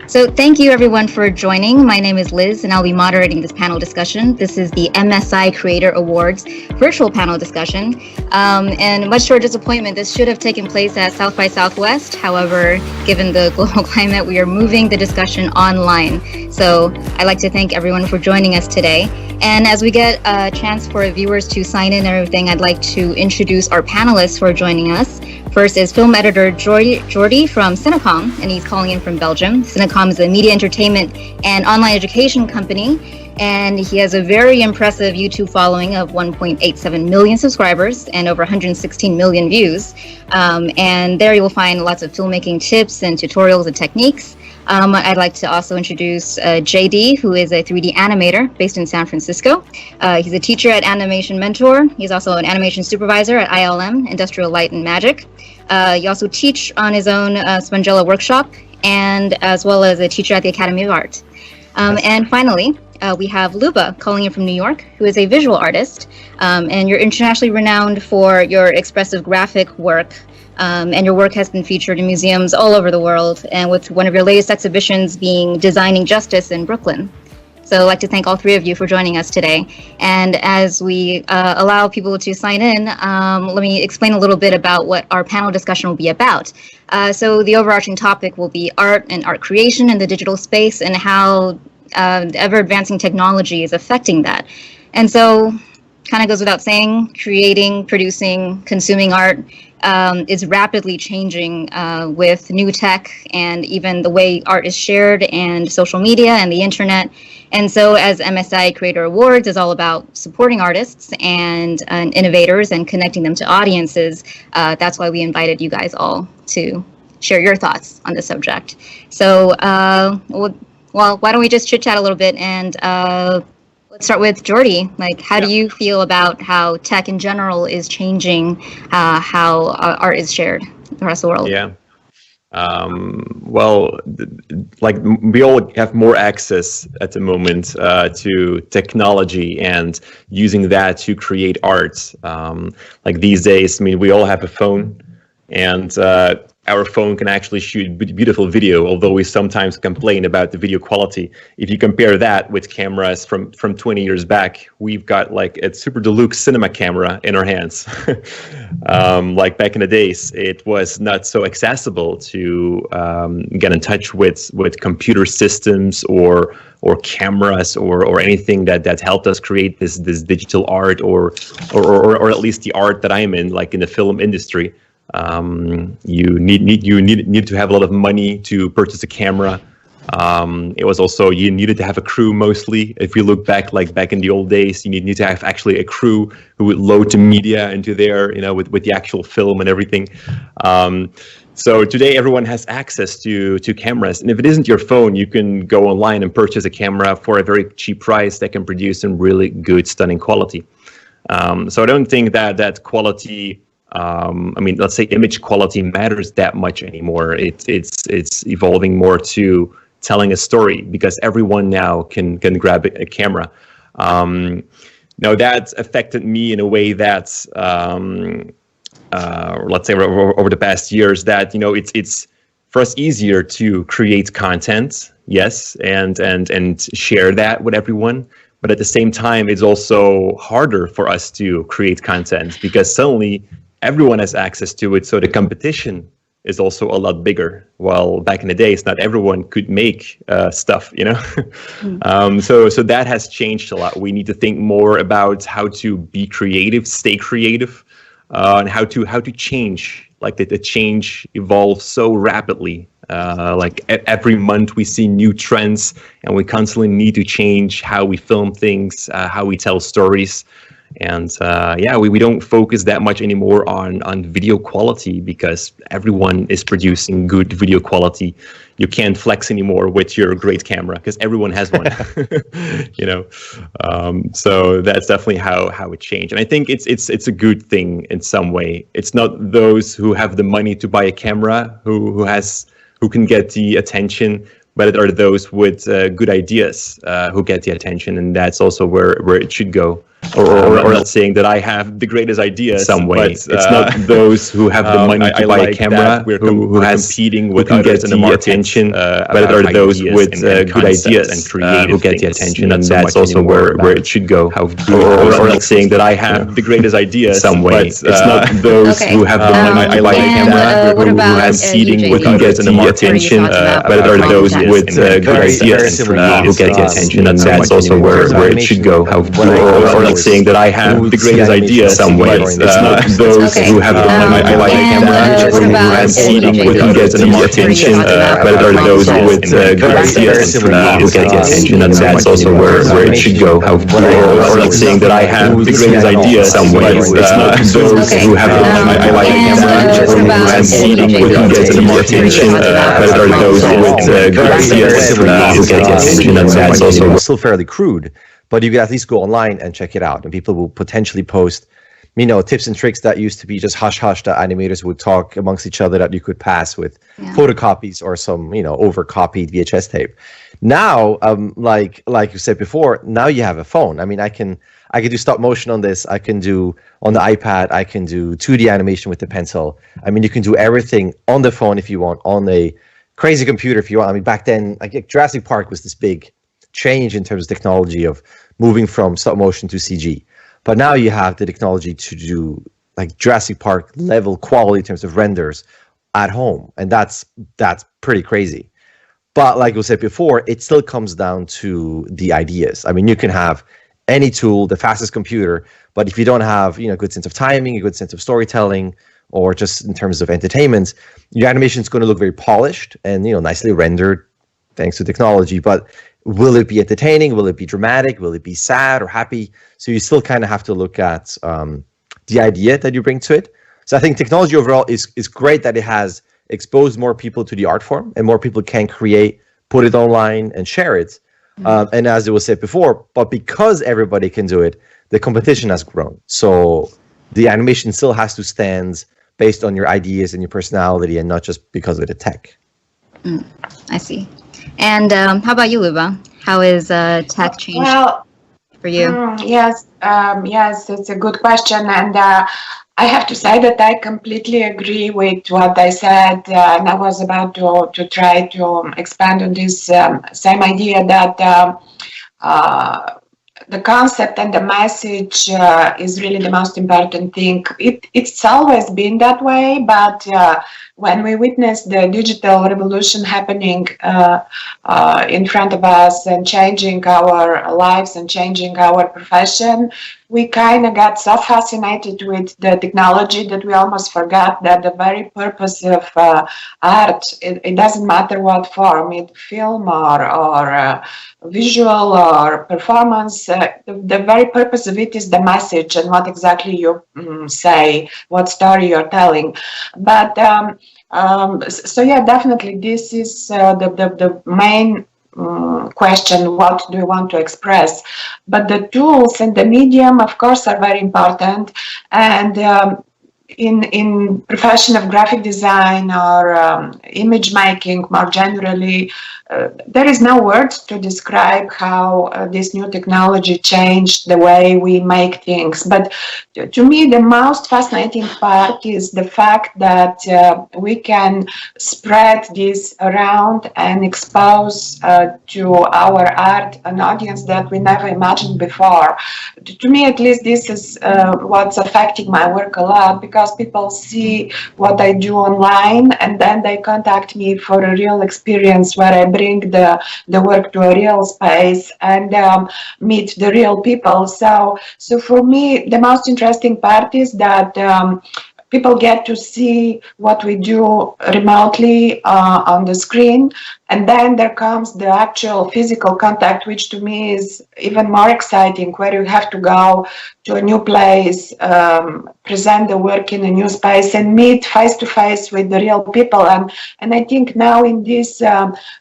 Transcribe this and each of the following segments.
So thank you everyone for joining. My name is Liz and I'll be moderating this panel discussion. This is the MSI Creator Awards virtual panel discussion. And much to our disappointment, this should have taken place at South by Southwest. However, given the global climate, we are moving the discussion online. So I'd like to thank everyone for joining us today. And as we get a chance for viewers to sign in and everything, I'd like to introduce our panelists who are joining us. First is film editor Jordy from Cinecom, and he's calling in from Belgium. Cinecom is a media entertainment and online education company, and he has a very impressive YouTube following of 1.87 million subscribers and over 116 million views. And there you will find lots of filmmaking tips and tutorials and techniques. I'd like to also introduce JD, who is a 3D animator based in San Francisco. He's a teacher at Animation Mentor. He's also an animation supervisor at ILM, Industrial Light and Magic. He also teaches on his own Spongella workshop, and as well as a teacher at the Academy of Art. And finally, we have Luba calling in from New York, who is a visual artist. And you're internationally renowned for your expressive graphic work. And your work has been featured in museums all over the world, and with one of your latest exhibitions being Designing Justice in Brooklyn. So I'd like to thank all three of you for joining us today. And as we allow people to sign in, let me explain a little bit about what our panel discussion will be about. So the overarching topic will be art and art creation in the digital space and how ever-advancing technology is affecting that. And so, kind of goes without saying, creating, producing, consuming art is rapidly changing with new tech and even the way art is shared and social media and the internet. And so as MSI Creator Awards is all about supporting artists and innovators and connecting them to audiences, that's why we invited you guys all to share your thoughts on this subject. So, well, why don't we just chit chat a little bit, and let's start with Jordy. Like, how do you feel about how tech in general is changing how art is shared across the world? Yeah. Well, like we all have more access at the moment to technology and using that to create art. Like these days, I mean, we all have a phone, and our phone can actually shoot beautiful video, although we sometimes complain about the video quality. If you compare that with cameras from 20 years back, we've got like a super deluxe cinema camera in our hands. Like back in the days, it was not so accessible to get in touch with computer systems or cameras or anything that helped us create this digital art or at least the art that I'm in, like in the film industry. You need to have a lot of money to purchase a camera. It was also, you needed to have a crew mostly. If you look back, like back in the old days, you need to have actually a crew who would load the media into there, you know, with the actual film and everything. So today everyone has access to cameras, and if it isn't your phone, you can go online and purchase a camera for a very cheap price that can produce some really good, stunning quality. So I don't think that quality, I mean, let's say image quality matters that much anymore. It's evolving more to telling a story, because everyone now can grab a camera. Now that affected me in a way that, let's say over the past years, that, you know, it's for us easier to create content, yes, and share that with everyone. But at the same time, it's also harder for us to create content because suddenly everyone has access to it, so the competition is also a lot bigger. While back in the days, not everyone could make stuff, you know. So that has changed a lot. We need to think more about how to be creative, stay creative, and how to change. Like the change evolves so rapidly. Like every month we see new trends, and we constantly need to change how we film things, how we tell stories. And we don't focus that much anymore on video quality, because everyone is producing good video quality. You can't flex anymore with your great camera because everyone has one. You know, so that's definitely how it changed. And I think it's a good thing in some way. It's not those who have the money to buy a camera who can get the attention, but it are those with good ideas who get the attention, and that's also where it should go. Or not saying that I have the greatest ideas some way. But, it's not those who have the money to buy a camera who has competing with who can get the attention, but it are those with good ideas and creative who get the attention, and that's also where it should go. Or not saying that I have the greatest ideas some way. But, it's not those who have the money to buy a camera who has competing with who get the attention, but it are those with good ideas who get the attention, and that's also where it should go. Or not saying that I have the greatest ideas some way. It's not those who have the money to buy a camera who has competing with who get the attention, but it are those with good ideas who get the attention, and that's also where it should go. Or not saying that I have the greatest ideas some way. It's not those who have the money to buy a camera who has competing with who get the attention, but it are those with good ideas who get the attention, and that's also still fairly crude. But you can at least go online and check it out, and people will potentially post, tips and tricks that used to be just hush-hush that animators would talk amongst each other that you could pass with photocopies or some, overcopied VHS tape. Now, like you said before, now you have a phone. I mean, I can do stop motion on this. I can do on the iPad. I can do 2D animation with the pencil. I mean, you can do everything on the phone if you want, on a crazy computer if you want. I mean, back then, Jurassic Park was this big change in terms of technology of moving from stop motion to CG. But now you have the technology to do Jurassic Park level quality in terms of renders at home. And that's pretty crazy. But like we said before, it still comes down to the ideas. I mean, you can have any tool, the fastest computer, but if you don't have, a good sense of timing, a good sense of storytelling, or just in terms of entertainment, your animation is going to look very polished and, nicely rendered thanks to technology. But will it be entertaining? Will it be dramatic? Will it be sad or happy? So you still kind of have to look at the idea that you bring to it. So I think technology overall is great that it has exposed more people to the art form, and more people can create, put it online, and share it. And as it was said before, but because everybody can do it, the competition has grown. So the animation still has to stand based on your ideas and your personality, and not just because of the tech. I see. And how about you, Luba? How is tech changed for you? Yes, it's a good question. And I have to say that I completely agree with what I said. And I was about to try to expand on this same idea that the concept and the message is really the most important thing. It's always been that way, but when we witness the digital revolution happening in front of us and changing our lives and changing our profession, we kind of got so fascinated with the technology that we almost forgot that the very purpose of art, it doesn't matter what form, it film or visual or performance, the very purpose of it is the message and what exactly you say, what story you're telling. But so yeah, definitely this is the main question, what do you want to express? But the tools and the medium, of course, are very important. And in profession of graphic design or image making more generally, there is no words to describe how this new technology changed the way we make things. But to me, the most fascinating part is the fact that we can spread this around and expose to our art an audience that we never imagined before. To me, at least, this is what's affecting my work a lot, because people see what I do online and then they contact me for a real experience where I bring the work to a real space and meet the real people. So for me, the most interesting part is that people get to see what we do remotely on the screen. And then there comes the actual physical contact, which to me is even more exciting, where you have to go to a new place, present the work in a new space, and meet face-to-face with the real people. And I think now in this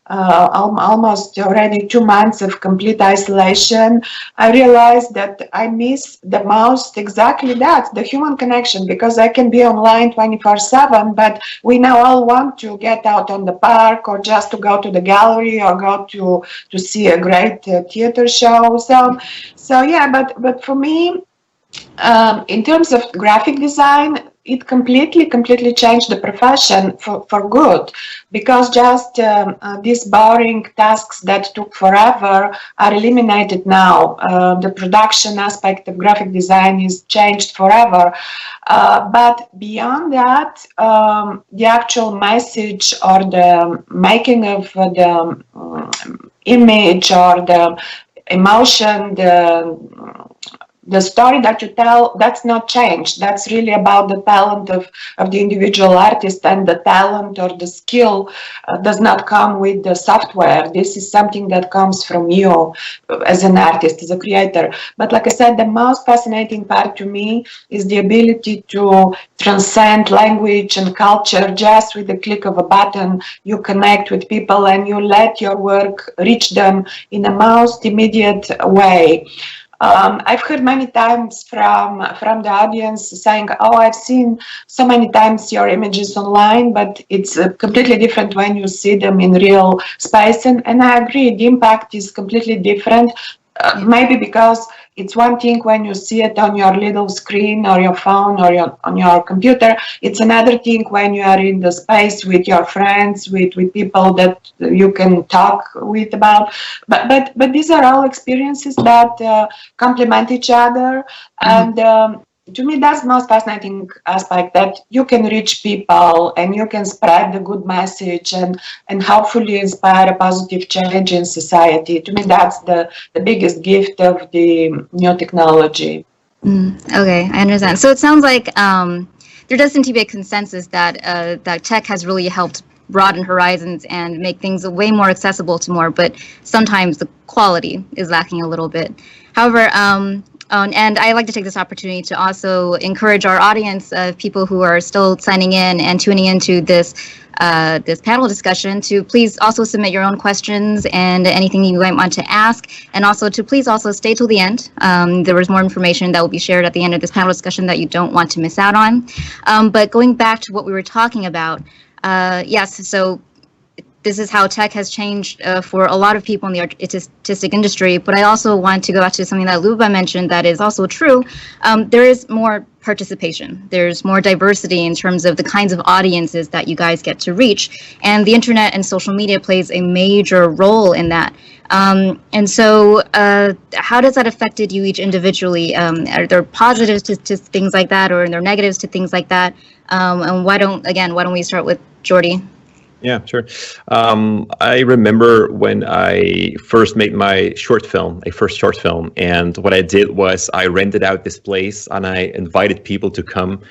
almost already 2 months of complete isolation, I realized that I miss the most exactly that, the human connection, because I can be online 24/7, but we now all want to get out on the park or just to go go to the gallery or go to see a great theater show. So yeah, but for me, in terms of graphic design, it completely changed the profession for good, because just these boring tasks that took forever are eliminated now. The production aspect of graphic design is changed forever. But beyond that, the actual message or the making of the image or the emotion, the story that you tell, that's not changed. That's really about the talent of the individual artist, and the talent or the skill does not come with the software. This is something that comes from you as an artist, as a creator. But like I said, the most fascinating part to me is the ability to transcend language and culture just with the click of a button. You connect with people and you let your work reach them in the most immediate way. I've heard many times from the audience saying, "Oh, I've seen so many times your images online, but it's completely different when you see them in real space." And I agree, the impact is completely different. Maybe because it's one thing when you see it on your little screen or your phone or on your computer. It's another thing when you are in the space with your friends, with people that you can talk with about. But these are all experiences that complement each other. And to me, that's the most fascinating aspect, that you can reach people and you can spread the good message and hopefully inspire a positive change in society. To me, that's the biggest gift of the new technology. Okay, I understand. So it sounds like there does seem to be a consensus that that tech has really helped broaden horizons and make things way more accessible to more, but sometimes the quality is lacking a little bit. However, and I like to take this opportunity to also encourage our audience of people who are still signing in and tuning into this this panel discussion to please also submit your own questions and anything you might want to ask, and also to please also stay till the end. There was more information that will be shared at the end of this panel discussion that you don't want to miss out on. But going back to what we were talking about, yes, so this is how tech has changed for a lot of people in the artistic industry. But I also want to go back to something that Luba mentioned that is also true. There is more participation. There's more diversity in terms of the kinds of audiences that you guys get to reach. And the internet and social media plays a major role in that. And so how does that affected you each individually? Are there positives to things like that, or are there negatives to things like that? And why don't we start with Jordy? Yeah, sure. I remember when I first made my first short film, and what I did was I rented out this place and I invited people to come,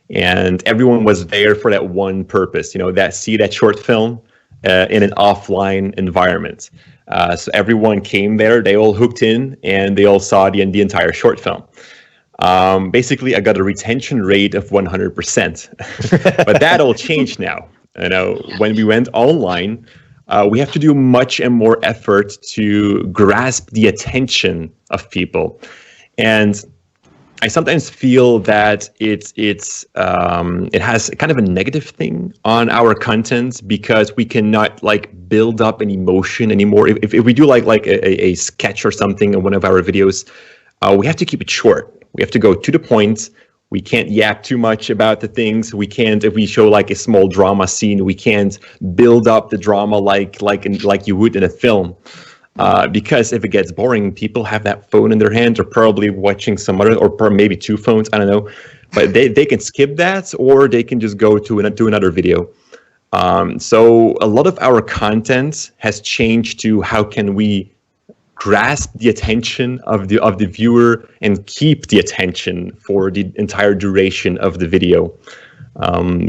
and everyone was there for that one purpose, see that short film in an offline environment. So everyone came there, they all hooked in, and they all saw the entire short film. Basically, I got a retention rate of 100%, but that all changed now. When we went online, we have to do much and more effort to grasp the attention of people. And I sometimes feel that it has kind of a negative thing on our content, because we cannot build up an emotion anymore. If we do like a sketch or something in one of our videos, we have to keep it short. We have to go to the point. We can't yap too much about the things. We can't, if we show a small drama scene, we can't build up the drama like you would in a film. Because if it gets boring, people have that phone in their hand, or probably watching some other, or maybe two phones, I don't know. But they can skip that, or they can just go to another video. So a lot of our content has changed to how can we grasp the attention of the viewer and keep the attention for the entire duration of the video.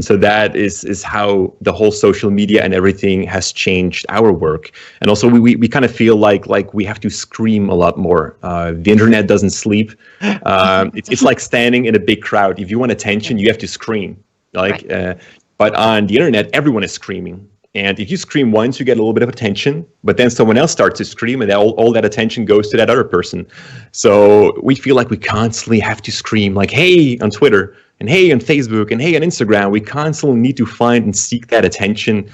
So that is how the whole social media and everything has changed our work. And also we kind of feel like we have to scream a lot more. The internet doesn't sleep. It's like standing in a big crowd. If you want attention, you have to scream. But on the internet, everyone is screaming. And if you scream once, you get a little bit of attention, but then someone else starts to scream, and all that attention goes to that other person. So we feel like we constantly have to scream, hey, on Twitter, and hey, on Facebook, and hey, on Instagram. We constantly need to find and seek that attention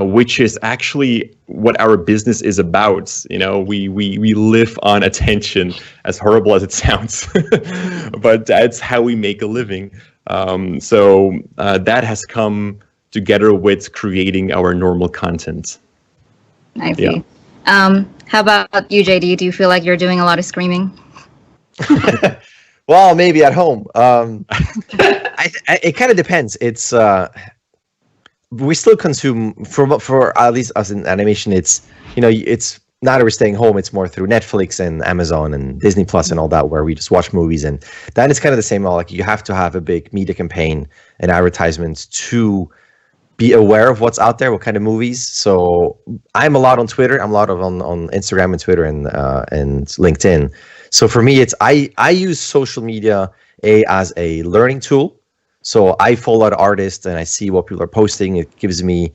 which is actually what our business is about. You know, we live on attention, as horrible as it sounds, but that's how we make a living. So that has come together with creating our normal content. I see. Yeah. How about you, JD? Do you feel like you're doing a lot of screaming? Well, maybe at home. It kind of depends. It's we still consume for at least us in animation. It's it's now that we're staying home, it's more through Netflix and Amazon and Disney Plus and all that, where we just watch movies. And then it's kind of the same. Like you have to have a big media campaign and advertisements to be aware of what's out there, what kind of movies. So I'm a lot on Twitter. I'm a lot on Instagram and Twitter and LinkedIn. So for me, it's I use social media as a learning tool. So I follow a lot of artists and I see what people are posting. It gives me,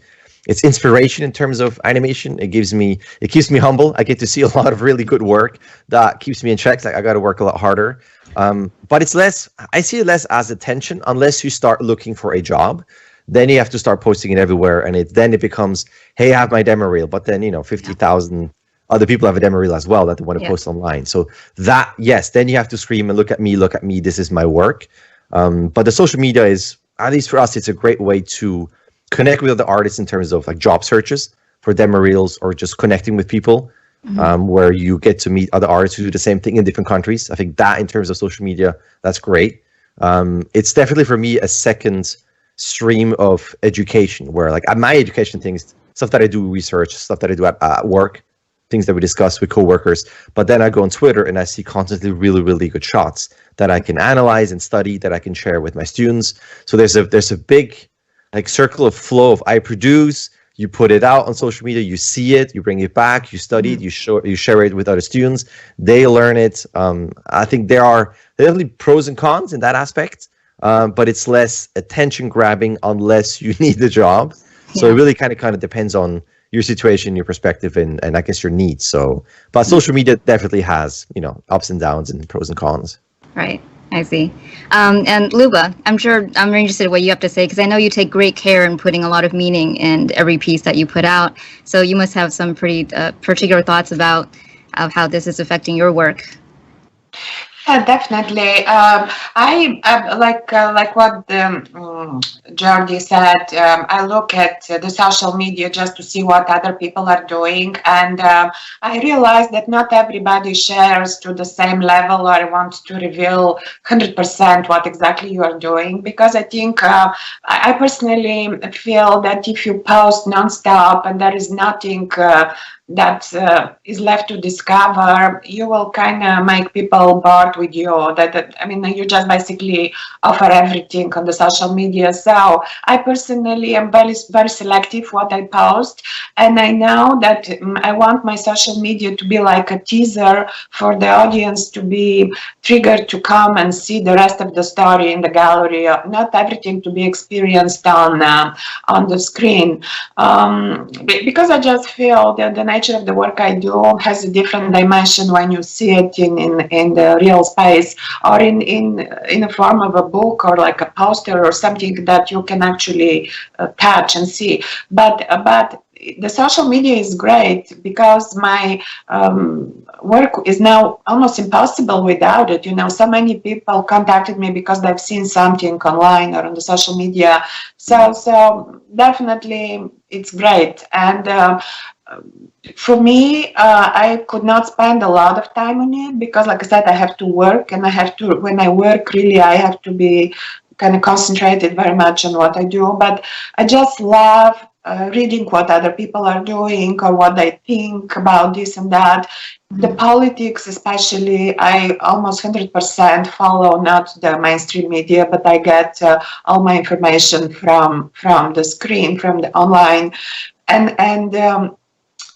it's inspiration in terms of animation. It keeps me humble. I get to see a lot of really good work that keeps me in check. Like I got to work a lot harder. But it's less, I see it less as attention unless you start looking for a job. Then you have to start posting it everywhere. And then it becomes, hey, I have my demo reel. But then, 50,000 other people have a demo reel as well that they want to post online. So that, yes, then you have to scream and look at me, this is my work. But the social media is, at least for us, it's a great way to connect with other artists in terms of like job searches for demo reels or just connecting with people, where you get to meet other artists who do the same thing in different countries. I think that in terms of social media, that's great. It's definitely for me a second stream of education where like my education things, stuff that I do research, stuff that I do at work, things that we discuss with coworkers, but then I go on Twitter and I see constantly really, really good shots that I can analyze and study, that I can share with my students. So there's a big like circle of flow of I produce, you put it out on social media, you see it, you bring it back, you study it, you share it with other students, they learn it. I think there are definitely pros and cons in that aspect, but it's less attention grabbing unless you need the job. So it really kind of depends on your situation, your perspective, and I guess your needs. So, but social media definitely has, ups and downs and pros and cons. Right. I see. And Luba, I'm very interested in what you have to say, because I know you take great care in putting a lot of meaning in every piece that you put out. So you must have some pretty particular thoughts about how this is affecting your work. Yeah, definitely. I like what Jordy said. I look at the social media just to see what other people are doing, and I realize that not everybody shares to the same level or wants to reveal 100% what exactly you are doing. Because I think I personally feel that if you post nonstop and there is nothing that is left to discover, you will kind of make people bored with you. You just basically offer everything on the social media. So I personally am very, very selective what I post, and I know that I want my social media to be like a teaser for the audience to be triggered to come and see the rest of the story in the gallery. Not everything to be experienced on the screen, because I just feel that the nature of the work I do has a different dimension when you see it in the real space, or in a form of a book or like a poster or something that you can actually touch and see. But the social media is great because my work is now almost impossible without it. So many people contacted me because they've seen something online or on the social media. So definitely it's great. And for me, I could not spend a lot of time on it because, like I said, I have to work, and when I work, really, I have to be kind of concentrated very much on what I do. But I just love reading what other people are doing or what they think about this and that. The politics, especially, I almost 100% follow not the mainstream media, but I get all my information from the screen, from the online, and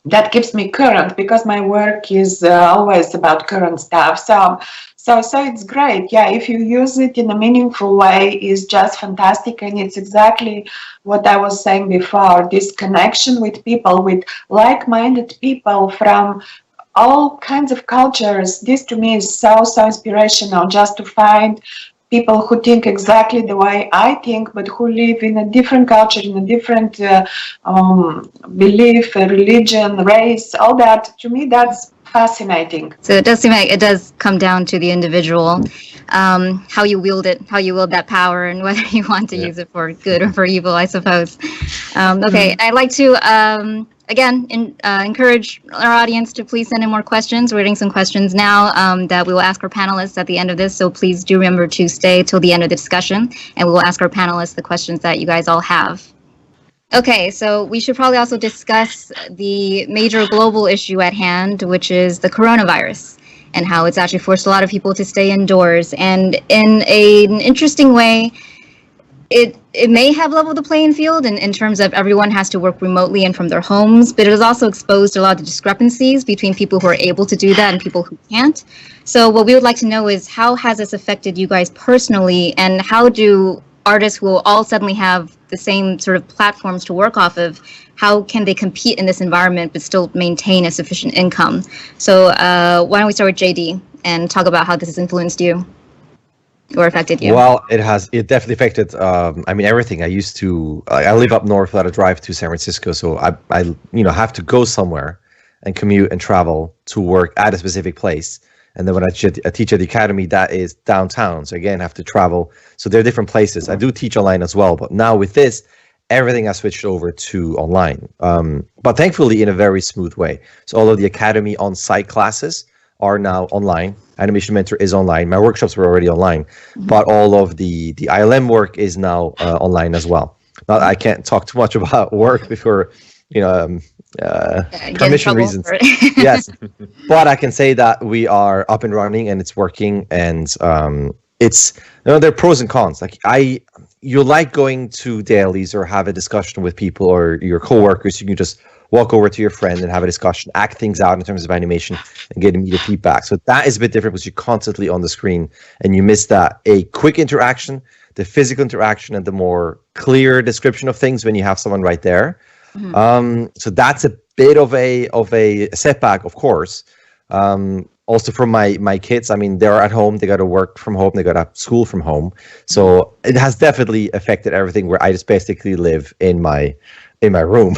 that keeps me current because my work is always about current stuff. So it's great. Yeah, if you use it in a meaningful way, it's just fantastic. And it's exactly what I was saying before, this connection with people, with like-minded people from all kinds of cultures. This to me is so inspirational, just to find people who think exactly the way I think, but who live in a different culture, in a different belief, religion, race, all that. To me, that's fascinating. So it does seem like it does come down to the individual, how you wield it, how you wield that power, and whether you want to use it for good or for evil, I suppose. Okay, I'd like to again encourage our audience to please send in more questions. We're getting some questions now that we will ask our panelists at the end of this. So please do remember to stay till the end of the discussion, and we will ask our panelists the questions that you guys all have. Okay, so we should probably also discuss the major global issue at hand, which is the coronavirus, and how it's actually forced a lot of people to stay indoors. And in an interesting way, it may have leveled the playing field in terms of everyone has to work remotely and from their homes, but it has also exposed a lot of the discrepancies between people who are able to do that and people who can't. So what we would like to know is, how has this affected you guys personally, and how do artists who will all suddenly have the same sort of platforms to work off of, how can they compete in this environment but still maintain a sufficient income? So why don't we start with JD and talk about how this has influenced you or affected you? Well, it definitely affected, everything. I live up north without a drive to San Francisco, so I have to go somewhere and commute and travel to work at a specific place. And then when I teach at the academy, that is downtown. So again, I have to travel. So there are different places. I do teach online as well. But now with this, everything has switched over to online. But thankfully in a very smooth way. So all of the academy on-site classes are now online. Animation Mentor is online. My workshops were already online. But all of the ILM work is now online as well. Now, I can't talk too much about work before, permission reasons. Yes, but I can say that we are up and running and it's working, and it's there are pros and cons. Like you like going to dailies or have a discussion with people or your coworkers. You can just walk over to your friend and have a discussion, act things out in terms of animation, and get immediate feedback. So that is a bit different because you're constantly on the screen and you miss a quick interaction, the physical interaction, and the more clear description of things when you have someone right there. So that's a bit of a setback, of course. Also for my kids, they're at home, they got to work from home, they got to school from home. So it has definitely affected everything, where I just basically live in my room.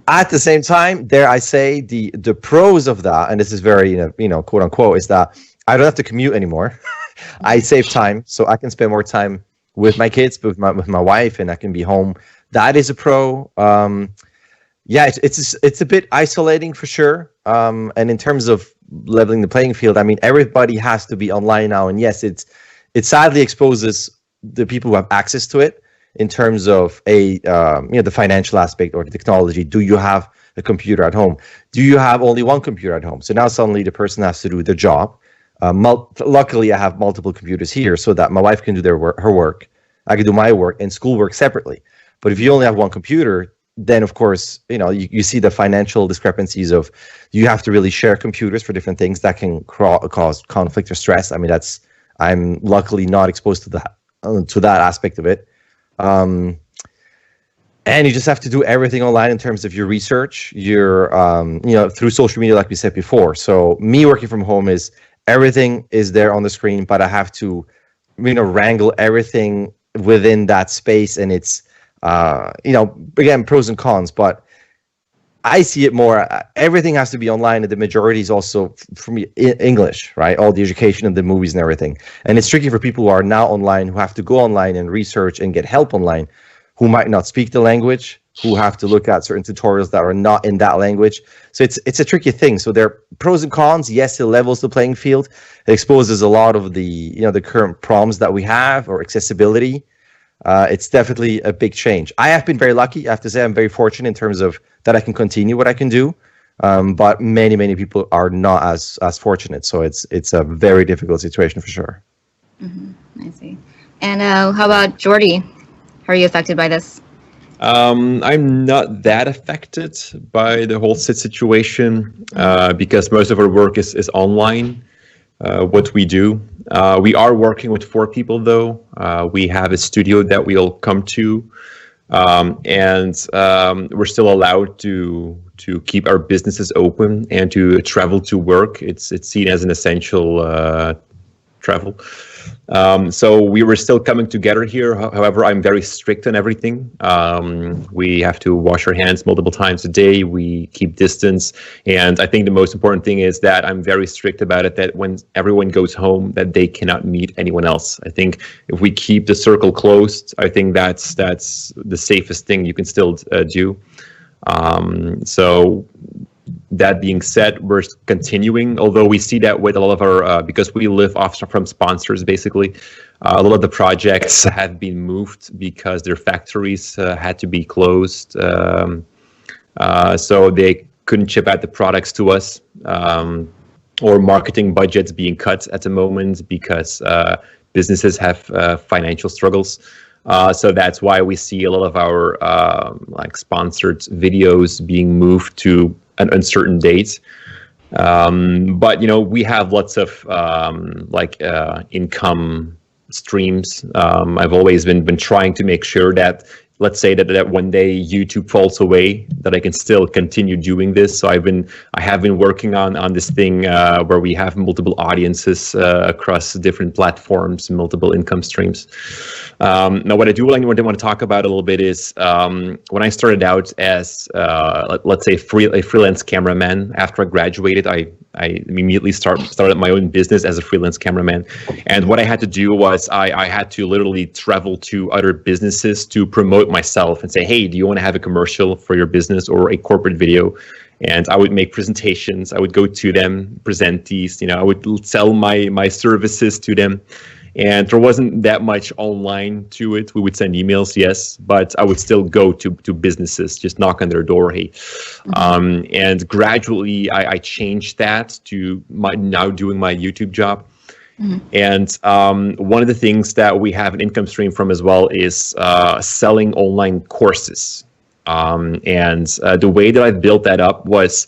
At the same time, dare I say, the pros of that, and this is very, quote unquote, is that I don't have to commute anymore. I save time, so I can spend more time with my kids, with my wife, and I can be home. That is a pro. It's a bit isolating for sure. And in terms of leveling the playing field, everybody has to be online now. And yes, it sadly exposes the people who have access to it in terms of the financial aspect or the technology. Do you have a computer at home? Do you have only one computer at home? So now suddenly the person has to do their job. Luckily, I have multiple computers here so that my wife can do her work. I can do my work and schoolwork separately. But if you only have one computer, then of course, you see the financial discrepancies of, you have to really share computers for different things that can cause conflict or stress. I'm luckily not exposed to that aspect of it. And you just have to do everything online in terms of your research, your through social media, like we said before. So me working from home is everything is there on the screen, but I have to wrangle everything within that space, and it's again, pros and cons, but I see it more, everything has to be online, and the majority is also, for me, English, right? All the education and the movies and everything. And it's tricky for people who are now online, who have to go online and research and get help online, who might not speak the language, who have to look at certain tutorials that are not in that language. So it's a tricky thing. So there are pros and cons. Yes, it levels the playing field. It exposes a lot of the current problems that we have, or accessibility. It's definitely a big change. I have been very lucky. I have to say I'm very fortunate in terms of that I can continue what I can do. But many people are not as fortunate. So it's a very difficult situation for sure. I see. And how about Jordy? How are you affected by this? I'm not that affected by the whole situation because most of our work is online. What we do. We are working with 4 people though. We have a studio that we'll come to, and we're still allowed to keep our businesses open and to travel to work. It's seen as an essential travel. So we were still coming together here. However, I'm very strict on everything. We have to wash our hands multiple times a day. We keep distance. And I think the most important thing is that I'm very strict about it, that when everyone goes home, that they cannot meet anyone else. I think if we keep the circle closed, I think that's the safest thing you can still do. So that being said, we're continuing, although we see that with a lot of our, because we live off from sponsors, basically, a lot of the projects have been moved because their factories had to be closed. So they couldn't ship out the products to us, or marketing budgets being cut at the moment because businesses have financial struggles. So that's why we see a lot of our like sponsored videos being moved to an uncertain date. But, you know, we have lots of income streams. I've always been trying to make sure that, let's say that one day YouTube falls away, that I can still continue doing this. So I have been working on this thing where we have multiple audiences across different platforms, multiple income streams. Now, what I do want to talk about a little bit is when I started out as, let's say, a freelance cameraman. After I graduated, I immediately started my own business as a freelance cameraman. And what I had to do was I had to literally travel to other businesses to promote myself and say, hey, do you want to have a commercial for your business or a corporate video? And I would make presentations. I would go to them, present these, I would sell my services to them. And there wasn't that much online to it. We would send emails, yes, but I would still go to businesses, just knock on their door, hey. And gradually I changed that to now doing my YouTube job. And one of the things that we have an income stream from as well is selling online courses. And the way that I built that up was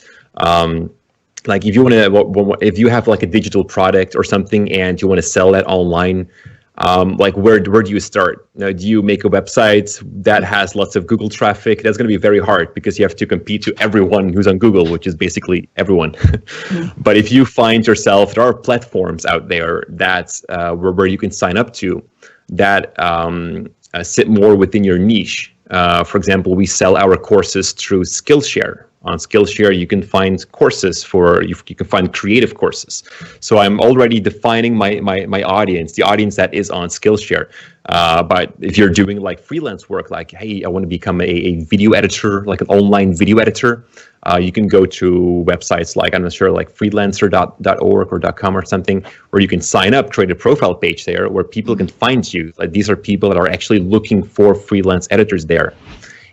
like if you have like a digital product or something and you want to sell that online, like where do you start? Do you make a website that has lots of Google traffic? That's going to be very hard because you have to compete to everyone who's on Google, which is basically everyone. But if you find yourself, there are platforms out there that's where you can sign up to that sit more within your niche. For example, we sell our courses through Skillshare. On Skillshare, you can find courses you can find creative courses. So I'm already defining my audience, the audience that is on Skillshare. But if you're doing like freelance work, like, hey, I want to become a video editor, like an online video editor, you can go to websites like, I'm not sure, like freelancer.org or .com or something, where you can sign up, create a profile page there where people can find you. Like these are people that are actually looking for freelance editors there.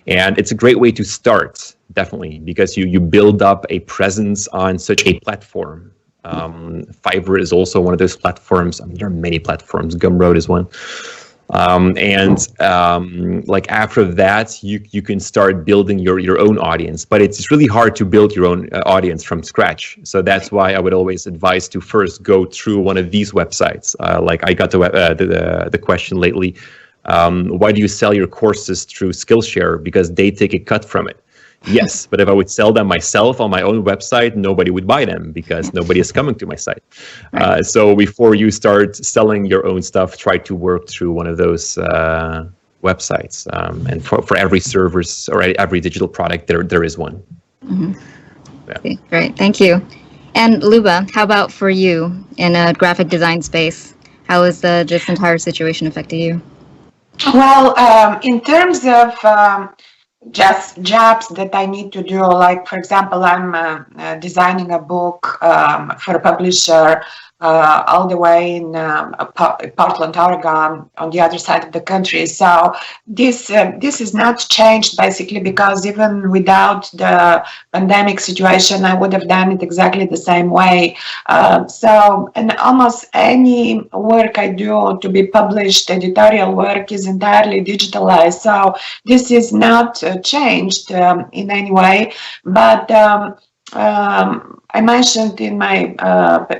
And it's a great way to start, definitely, because you build up a presence on such a platform. Fiverr is also one of those platforms. I mean, there are many platforms. Gumroad is one. Like after that, you can start building your own audience. But it's really hard to build your own audience from scratch. So that's why I would always advise to first go through one of these websites. Like I got the question lately. Why do you sell your courses through Skillshare? Because they take a cut from it. Yes, but if I would sell them myself on my own website, nobody would buy them because nobody is coming to my site. So before you start selling your own stuff, try to work through one of those websites. And for every service or every digital product, there is one. Yeah. Okay, great, thank you. And Luba, how about for you in a graphic design space? How has this entire situation affected you? Well, in terms of just jobs that I need to do, like, for example, I'm designing a book for a publisher all the way in Portland, Oregon, on the other side of the country. So this is not changed, basically, because even without the pandemic situation, I would have done it exactly the same way. And almost any work I do to be published, editorial work, is entirely digitalized. So this is not changed in any way, but I mentioned in my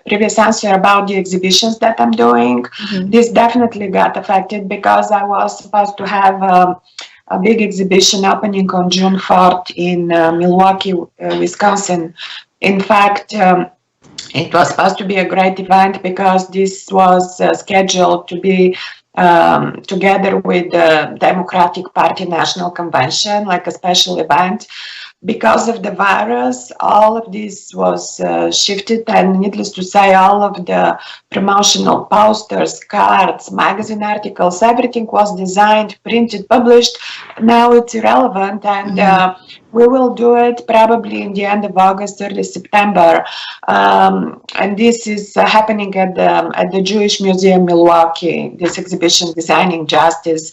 previous answer about the exhibitions that I'm doing. This definitely got affected because I was supposed to have a big exhibition opening on June 4th in Milwaukee, Wisconsin. In fact, it was supposed to be a great event because this was scheduled to be together with the Democratic Party National Convention, like a special event. Because of the virus, all of this was shifted, and needless to say, all of the promotional posters, cards, magazine articles, everything was designed, printed, published. Now it's irrelevant, and we will do it probably in the end of August, early September, and this is happening at the Jewish Museum Milwaukee. This exhibition, Designing Justice.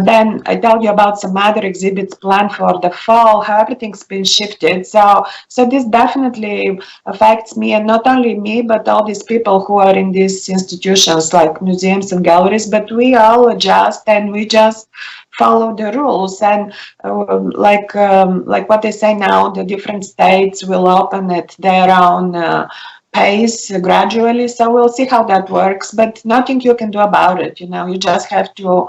Then I told you about some other exhibits planned for the fall. How everything's been shifted. So this definitely affects me, and not only me, but all these people who are in these institutions like museums and galleries. But we all adjust, and we just follow the rules, and like what they say now, the different states will open at their own pace gradually. So we'll see how that works, but nothing you can do about it. You just have to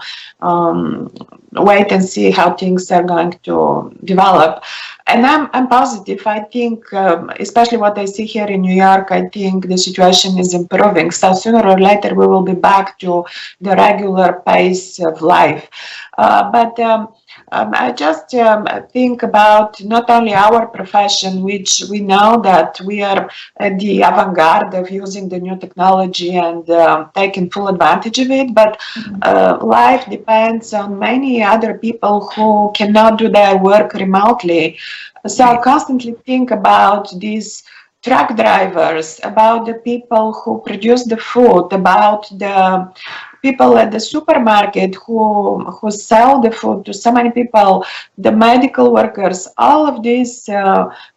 wait and see how things are going to develop. And I'm positive. I think, especially what I see here in New York, I think the situation is improving. So sooner or later, we will be back to the regular pace of life. But I just think about not only our profession, which we know that we are at the avant-garde of using the new technology and taking full advantage of it, but life depends on many other people who cannot do their work remotely. So I constantly think about these truck drivers, about the people who produce the food, about the people at the supermarket who sell the food to so many people, the medical workers. All of these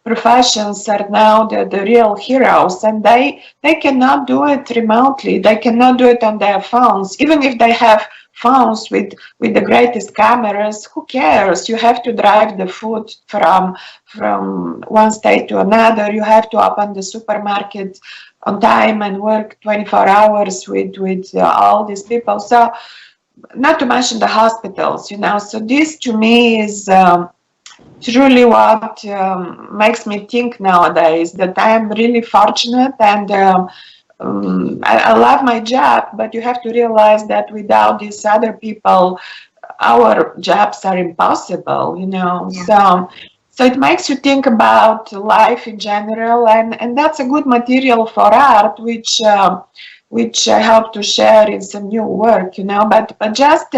professions are now the real heroes, and they cannot do it remotely. They cannot do it on their phones, even if they have phones with the greatest cameras. Who cares? You have to drive the food from one state to another. You have to open the supermarket on time and work 24 hours with all these people. So not to mention the hospitals, So this to me is truly what makes me think nowadays that I am really fortunate, and I love my job, but you have to realize that without these other people, our jobs are impossible, Yeah. So it makes you think about life in general, and that's a good material for art, which I hope to share in some new work, But just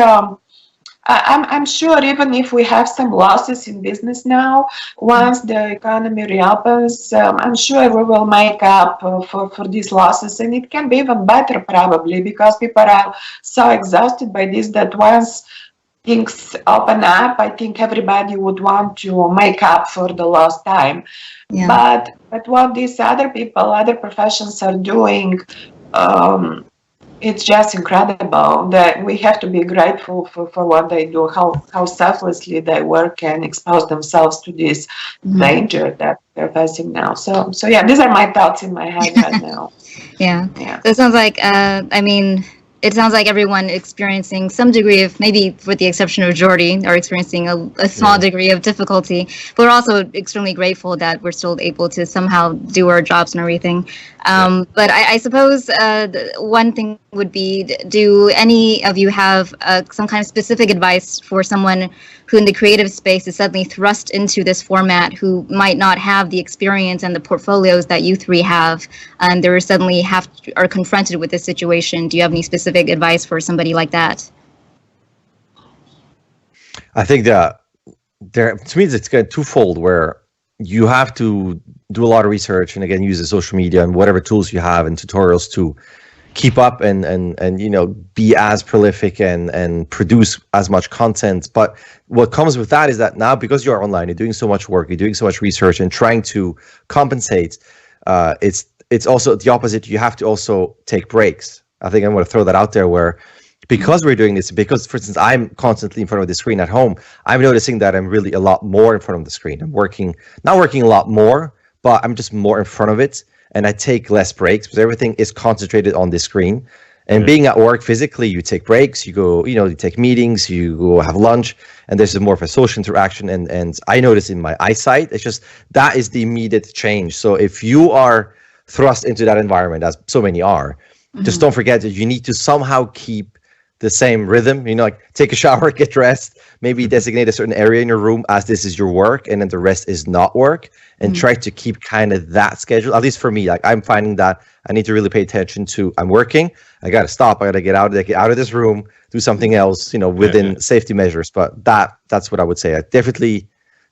I'm sure even if we have some losses in business now, once the economy reopens, I'm sure we will make up for these losses, and it can be even better probably, because people are so exhausted by this that once things open up, I think everybody would want to make up for the lost time. Yeah. But what these other people, other professions are doing, it's just incredible. That we have to be grateful for what they do, how selflessly they work and expose themselves to this danger that they're facing now. So yeah, these are my thoughts in my head right now. Yeah. So it sounds like, it sounds like everyone experiencing some degree of, maybe with the exception of Jordy, are experiencing a small degree of difficulty. But we're also extremely grateful that we're still able to somehow do our jobs and everything. But I suppose one thing would be, do any of you have some kind of specific advice for someone who in the creative space is suddenly thrust into this format, who might not have the experience and the portfolios that you three have, and they're suddenly are confronted with this situation? Do you have any specific advice for somebody like that? I think that to me it's kind of twofold, where you have to do a lot of research and again use the social media and whatever tools you have and tutorials to keep up and be as prolific and produce as much content. But what comes with that is that now, because you're online, you're doing so much work, you're doing so much research and trying to compensate, it's also the opposite. You have to also take breaks. I think I'm going to throw that out there, where because we're doing this, because for instance I'm constantly in front of the screen at home, I'm noticing that I'm really a lot more in front of the screen. I'm not working a lot more, but I'm just more in front of it, and I take less breaks because everything is concentrated on the screen. And being at work physically, you take breaks, you go, you take meetings, you go have lunch, and there's more of a social interaction. And I notice in my eyesight, it's just that is the immediate change. So if you are thrust into that environment, as so many are. Just don't forget that you need to somehow keep the same rhythm, like take a shower, get dressed, maybe designate a certain area in your room as this is your work, and then the rest is not work, and try to keep kind of that schedule. At least for me, like I'm finding that I need to really pay attention to, I'm working, I got to stop, I got to get out of this room, do something else, within safety measures. But that's what I would say. I definitely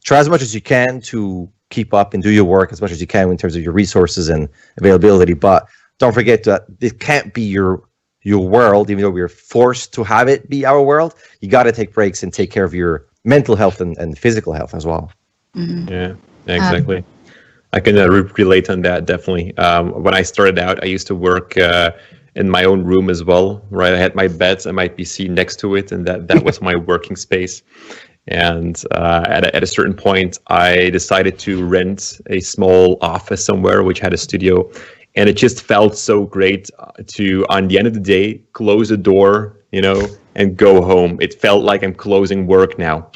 try as much as you can to keep up and do your work as much as you can in terms of your resources and availability. But don't forget that it can't be your world, even though we're forced to have it be our world. You got to take breaks and take care of your mental health and physical health as well. Yeah, exactly. I can relate on that, definitely. When I started out, I used to work in my own room as well, right? I had my bed and my PC next to it, and that was my working space. And at a certain point, I decided to rent a small office somewhere which had a studio. And it just felt so great to, on the end of the day, close the door, and go home. It felt like I'm closing work now,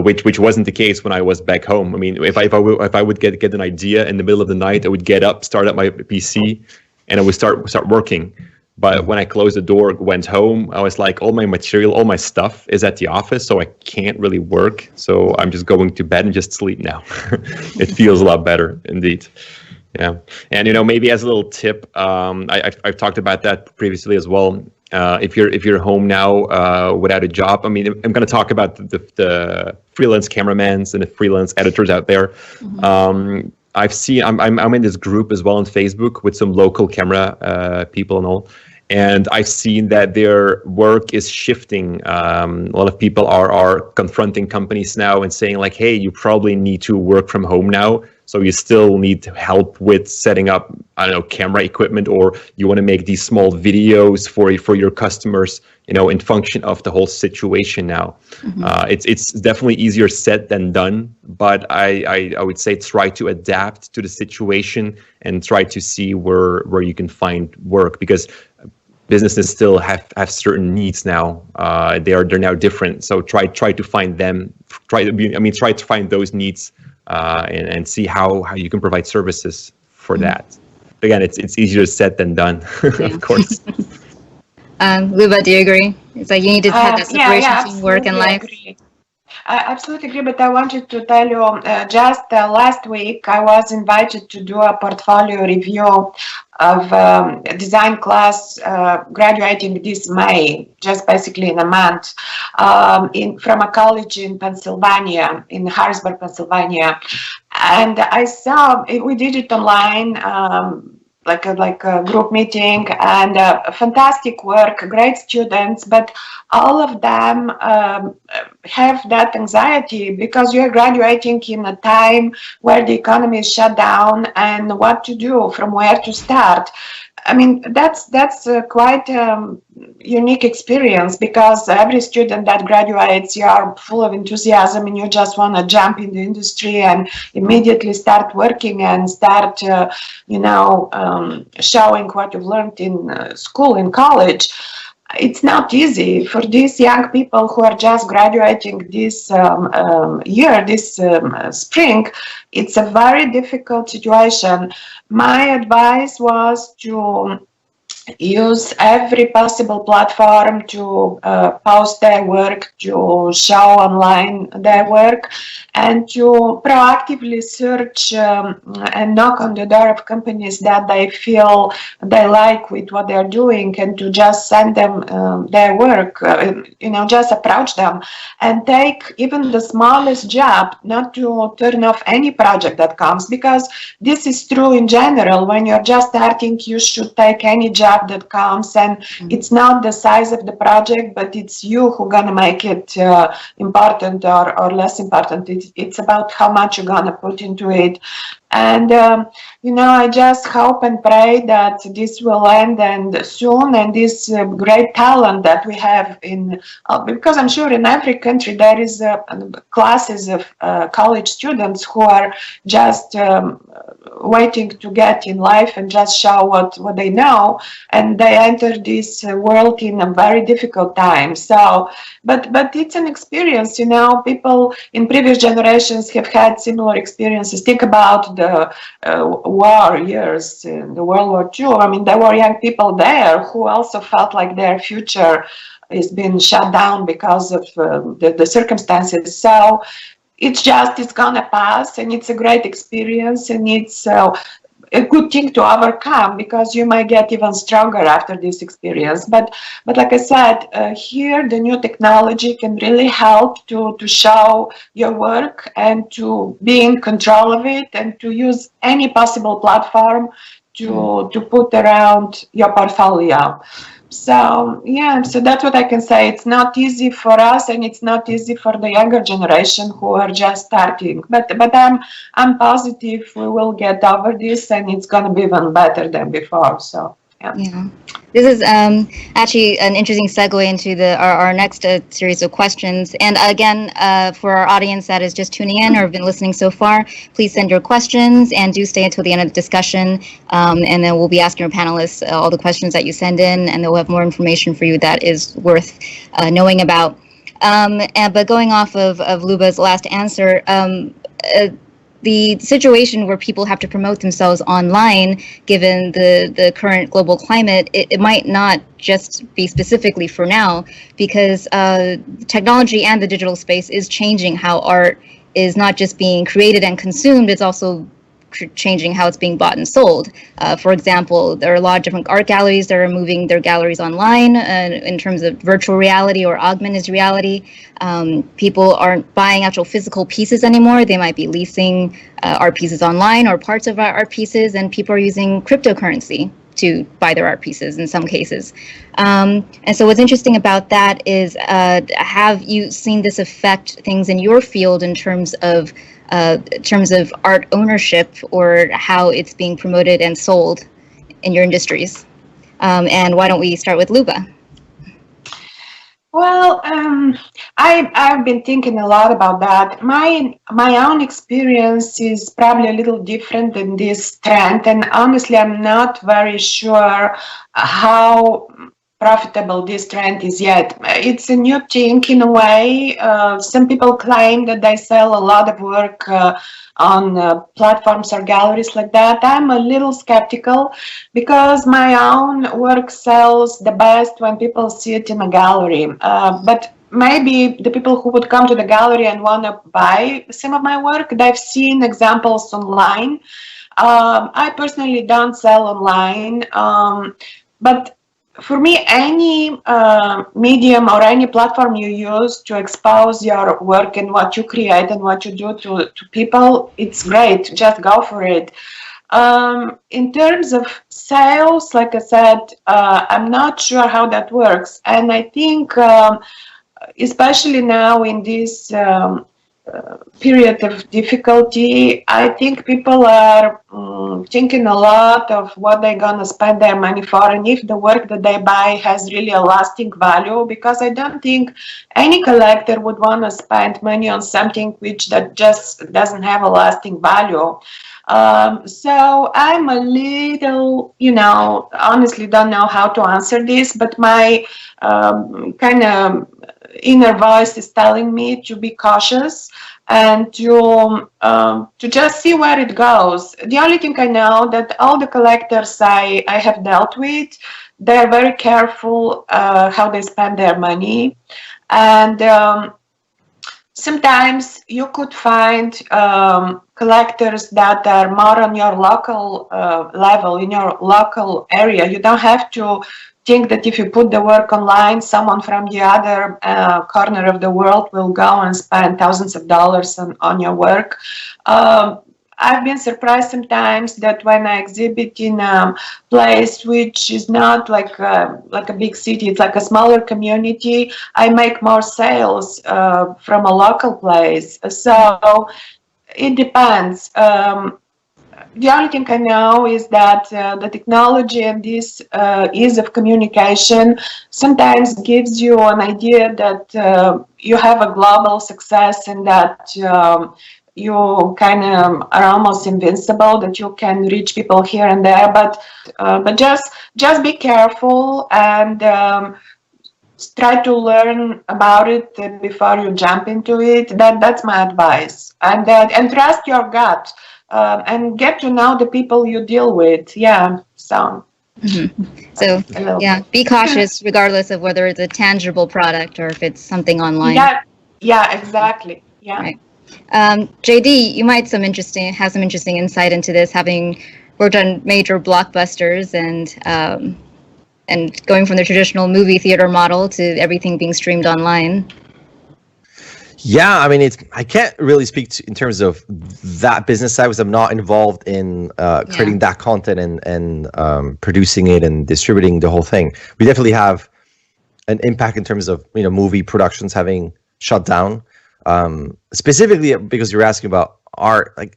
which wasn't the case when I was back home. I mean, if I would get an idea in the middle of the night, I would get up, start up my PC, and I would start working. But when I closed the door, went home, I was like, all my material, all my stuff is at the office, so I can't really work. So I'm just going to bed and just sleep now. It feels a lot better, indeed. Yeah, and maybe as a little tip, I've talked about that previously as well. If you're home now without a job, I mean, I'm going to talk about the freelance cameramans and the freelance editors out there. I've seen I'm in this group as well on Facebook with some local camera people and all, and I've seen that their work is shifting. A lot of people are confronting companies now and saying like, hey, you probably need to work from home now. So you still need help with setting up, camera equipment, or you want to make these small videos for your customers, in function of the whole situation now. It's definitely easier said than done, but I would say try to adapt to the situation and try to see where you can find work, because businesses still have certain needs now. They're now different. So try to find them. Try to find those needs. And see how you can provide services for that. Again, it's easier said than done, of course. Luba, do you agree? It's like you need to have that separation between work and life. Agree. I absolutely agree, but I wanted to tell you, just last week, I was invited to do a portfolio review of a design class graduating this May, just basically in a month, from a college in Pennsylvania, in Harrisburg, Pennsylvania. And I saw, we did it online, like a group meeting, and fantastic work, great students, but all of them have that anxiety because you're graduating in a time where the economy is shut down, and what to do, from where to start. I mean, that's quite a unique experience, because every student that graduates, you are full of enthusiasm and you just want to jump in the industry and immediately start working and start, showing what you've learned in school, in college. It's not easy for these young people who are just graduating this year, this spring. It's a very difficult situation. My advice was to use every possible platform to post their work, to show online their work, and to proactively search and knock on the door of companies that they feel they like with what they're doing, and to just send them their work, just approach them and take even the smallest job, not to turn off any project that comes, because this is true in general. When you're just starting, you should take any job that comes, and it's not the size of the project, but it's you who gonna make it important or less important. It's about how much you're gonna put into it. And, I just hope and pray that this will end and soon, and this great talent that we have because I'm sure in every country there is classes of college students who are just waiting to get in life and just show what they know, and they enter this world in a very difficult time. So, but it's an experience, people in previous generations have had similar experiences. Think about war years, the World War II. I mean, there were young people there who also felt like their future is being shut down because of the circumstances. So it's gonna pass, and it's a great experience, and it's a good thing to overcome, because you might get even stronger after this experience. But like I said, here the new technology can really help to show your work and to be in control of it, and to use any possible platform to put around your portfolio. So yeah, so that's what I can say. It's not easy for us, and it's not easy for the younger generation who are just starting. But I'm positive we will get over this, and it's going to be even better than before. So yeah. This is actually an interesting segue into our next series of questions. And again, for our audience that is just tuning in or have been listening so far, please send your questions and do stay until the end of the discussion. And then we'll be asking our panelists all the questions that you send in, and they'll have more information for you that is worth knowing about. But going off of Luba's last answer, the situation where people have to promote themselves online, given the current global climate, it might not just be specifically for now, because technology and the digital space is changing how art is not just being created and consumed, it's also changing how it's being bought and sold. For example, there are a lot of different art galleries that are moving their galleries online in terms of virtual reality or augmented reality. People aren't buying actual physical pieces anymore. They might be leasing art pieces online or parts of art pieces, and people are using cryptocurrency to buy their art pieces in some cases. And so what's interesting about that is, have you seen this affect things in your field in terms of art ownership, or how it's being promoted and sold in your industries? And why don't we start with Luba? Well, I've been thinking a lot about that. My own experience is probably a little different than this trend, and honestly, I'm not very sure how profitable this trend is yet. It's a new thing in a way. Some people claim that they sell a lot of work on platforms or galleries like that. I'm a little skeptical, because my own work sells the best when people see it in a gallery. But maybe the people who would come to the gallery and want to buy some of my work, they've seen examples online. I personally don't sell online, but for me, any medium or any platform you use to expose your work and what you create and what you do to people, it's great. Just go for it. In terms of sales, like I said, I'm not sure how that works. And I think, especially now in this period of difficulty, I think people are thinking a lot of what they're gonna spend their money for, and if the work that they buy has really a lasting value, because I don't think any collector would want to spend money on something that just doesn't have a lasting value. So I'm a little, honestly don't know how to answer this, but my kind of inner voice is telling me to be cautious and to just see where it goes. The only thing I know that all the collectors I have dealt with, they're very careful how they spend their money, and sometimes you could find collectors that are more on your local level, in your local area. You don't have to think that if you put the work online, someone from the other corner of the world will go and spend thousands of dollars on your work. I've been surprised sometimes that when I exhibit in a place which is not like a big city, it's like a smaller community, I make more sales from a local place. So it depends. The only thing I know is that the technology and this ease of communication sometimes gives you an idea that you have a global success, and that you kind of are almost invincible, that you can reach people here and there. But just be careful and try to learn about it before you jump into it. That's my advice. And trust your gut. and get to know the people you deal with. Yeah, so. So yeah, be cautious regardless of whether it's a tangible product or if it's something online. Yeah, exactly. Yeah. Right. JD, you might have some interesting insight into this, having worked on major blockbusters and going from the traditional movie theater model to everything being streamed online. Yeah, I mean, I can't really speak in terms of that business side because I'm not involved in creating that content and producing it and distributing the whole thing. We definitely have an impact in terms of movie productions having shut down. Specifically because you're asking about art, like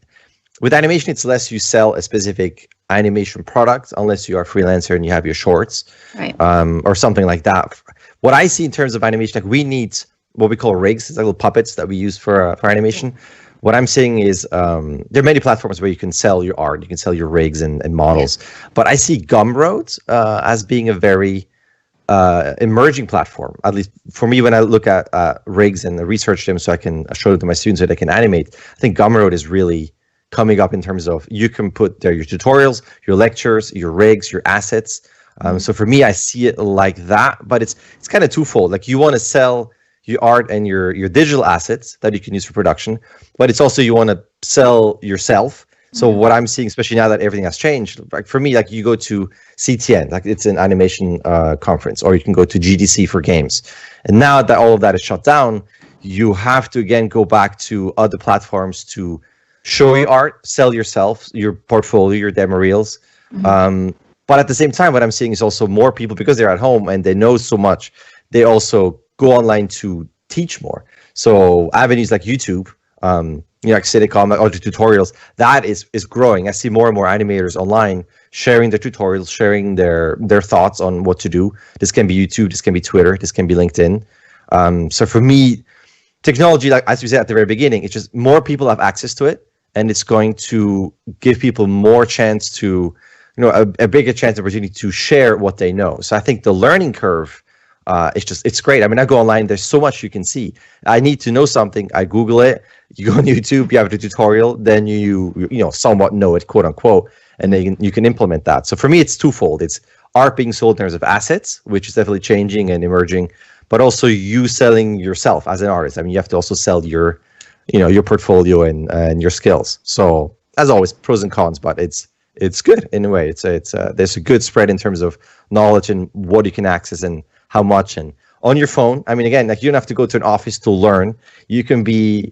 with animation, it's less you sell a specific animation product unless you are a freelancer and you have your shorts, right, or something like that. What I see in terms of animation, like we need what we call rigs, it's like little puppets that we use for animation. What I'm saying is there are many platforms where you can sell your art, you can sell your rigs and models, but I see Gumroad as being a very emerging platform, at least for me. When I look at rigs and research them so I can show them to my students so they can animate, I think Gumroad is really coming up in terms of you can put there your tutorials, your lectures, your rigs, your assets. So for me, I see it like that, but it's kind of twofold. Like you want to sell your art and your digital assets that you can use for production, but it's also you want to sell yourself. So what I'm seeing, especially now that everything has changed, like for me, like you go to CTN, like it's an animation conference, or you can go to GDC for games. And now that all of that is shut down, you have to again go back to other platforms to show your art, sell yourself, your portfolio, your demo reels. But at the same time, what I'm seeing is also more people, because they're at home and they know so much, they also go online to teach more. So avenues like YouTube, like Silicon, like other tutorials, that is growing. I see more and more animators online sharing their tutorials, sharing their thoughts on what to do. This can be YouTube, this can be Twitter, this can be LinkedIn. So for me, technology, like as we said at the very beginning, it's just more people have access to it, and it's going to give people more chance to, a bigger chance, opportunity to share what they know. So I think the learning curve, it's great. I mean, I go online, there's so much you can see. I need to know something, I Google it, you go on YouTube, you have a tutorial, then you somewhat know it, quote unquote, and then you can implement that. So for me, it's twofold. It's art being sold in terms of assets, which is definitely changing and emerging, but also you selling yourself as an artist. I mean, you have to also sell your portfolio and your skills. So as always, pros and cons, but it's good in a way. There's a good spread in terms of knowledge and what you can access and how much. And on your phone, I mean, again, like you don't have to go to an office to learn. You can be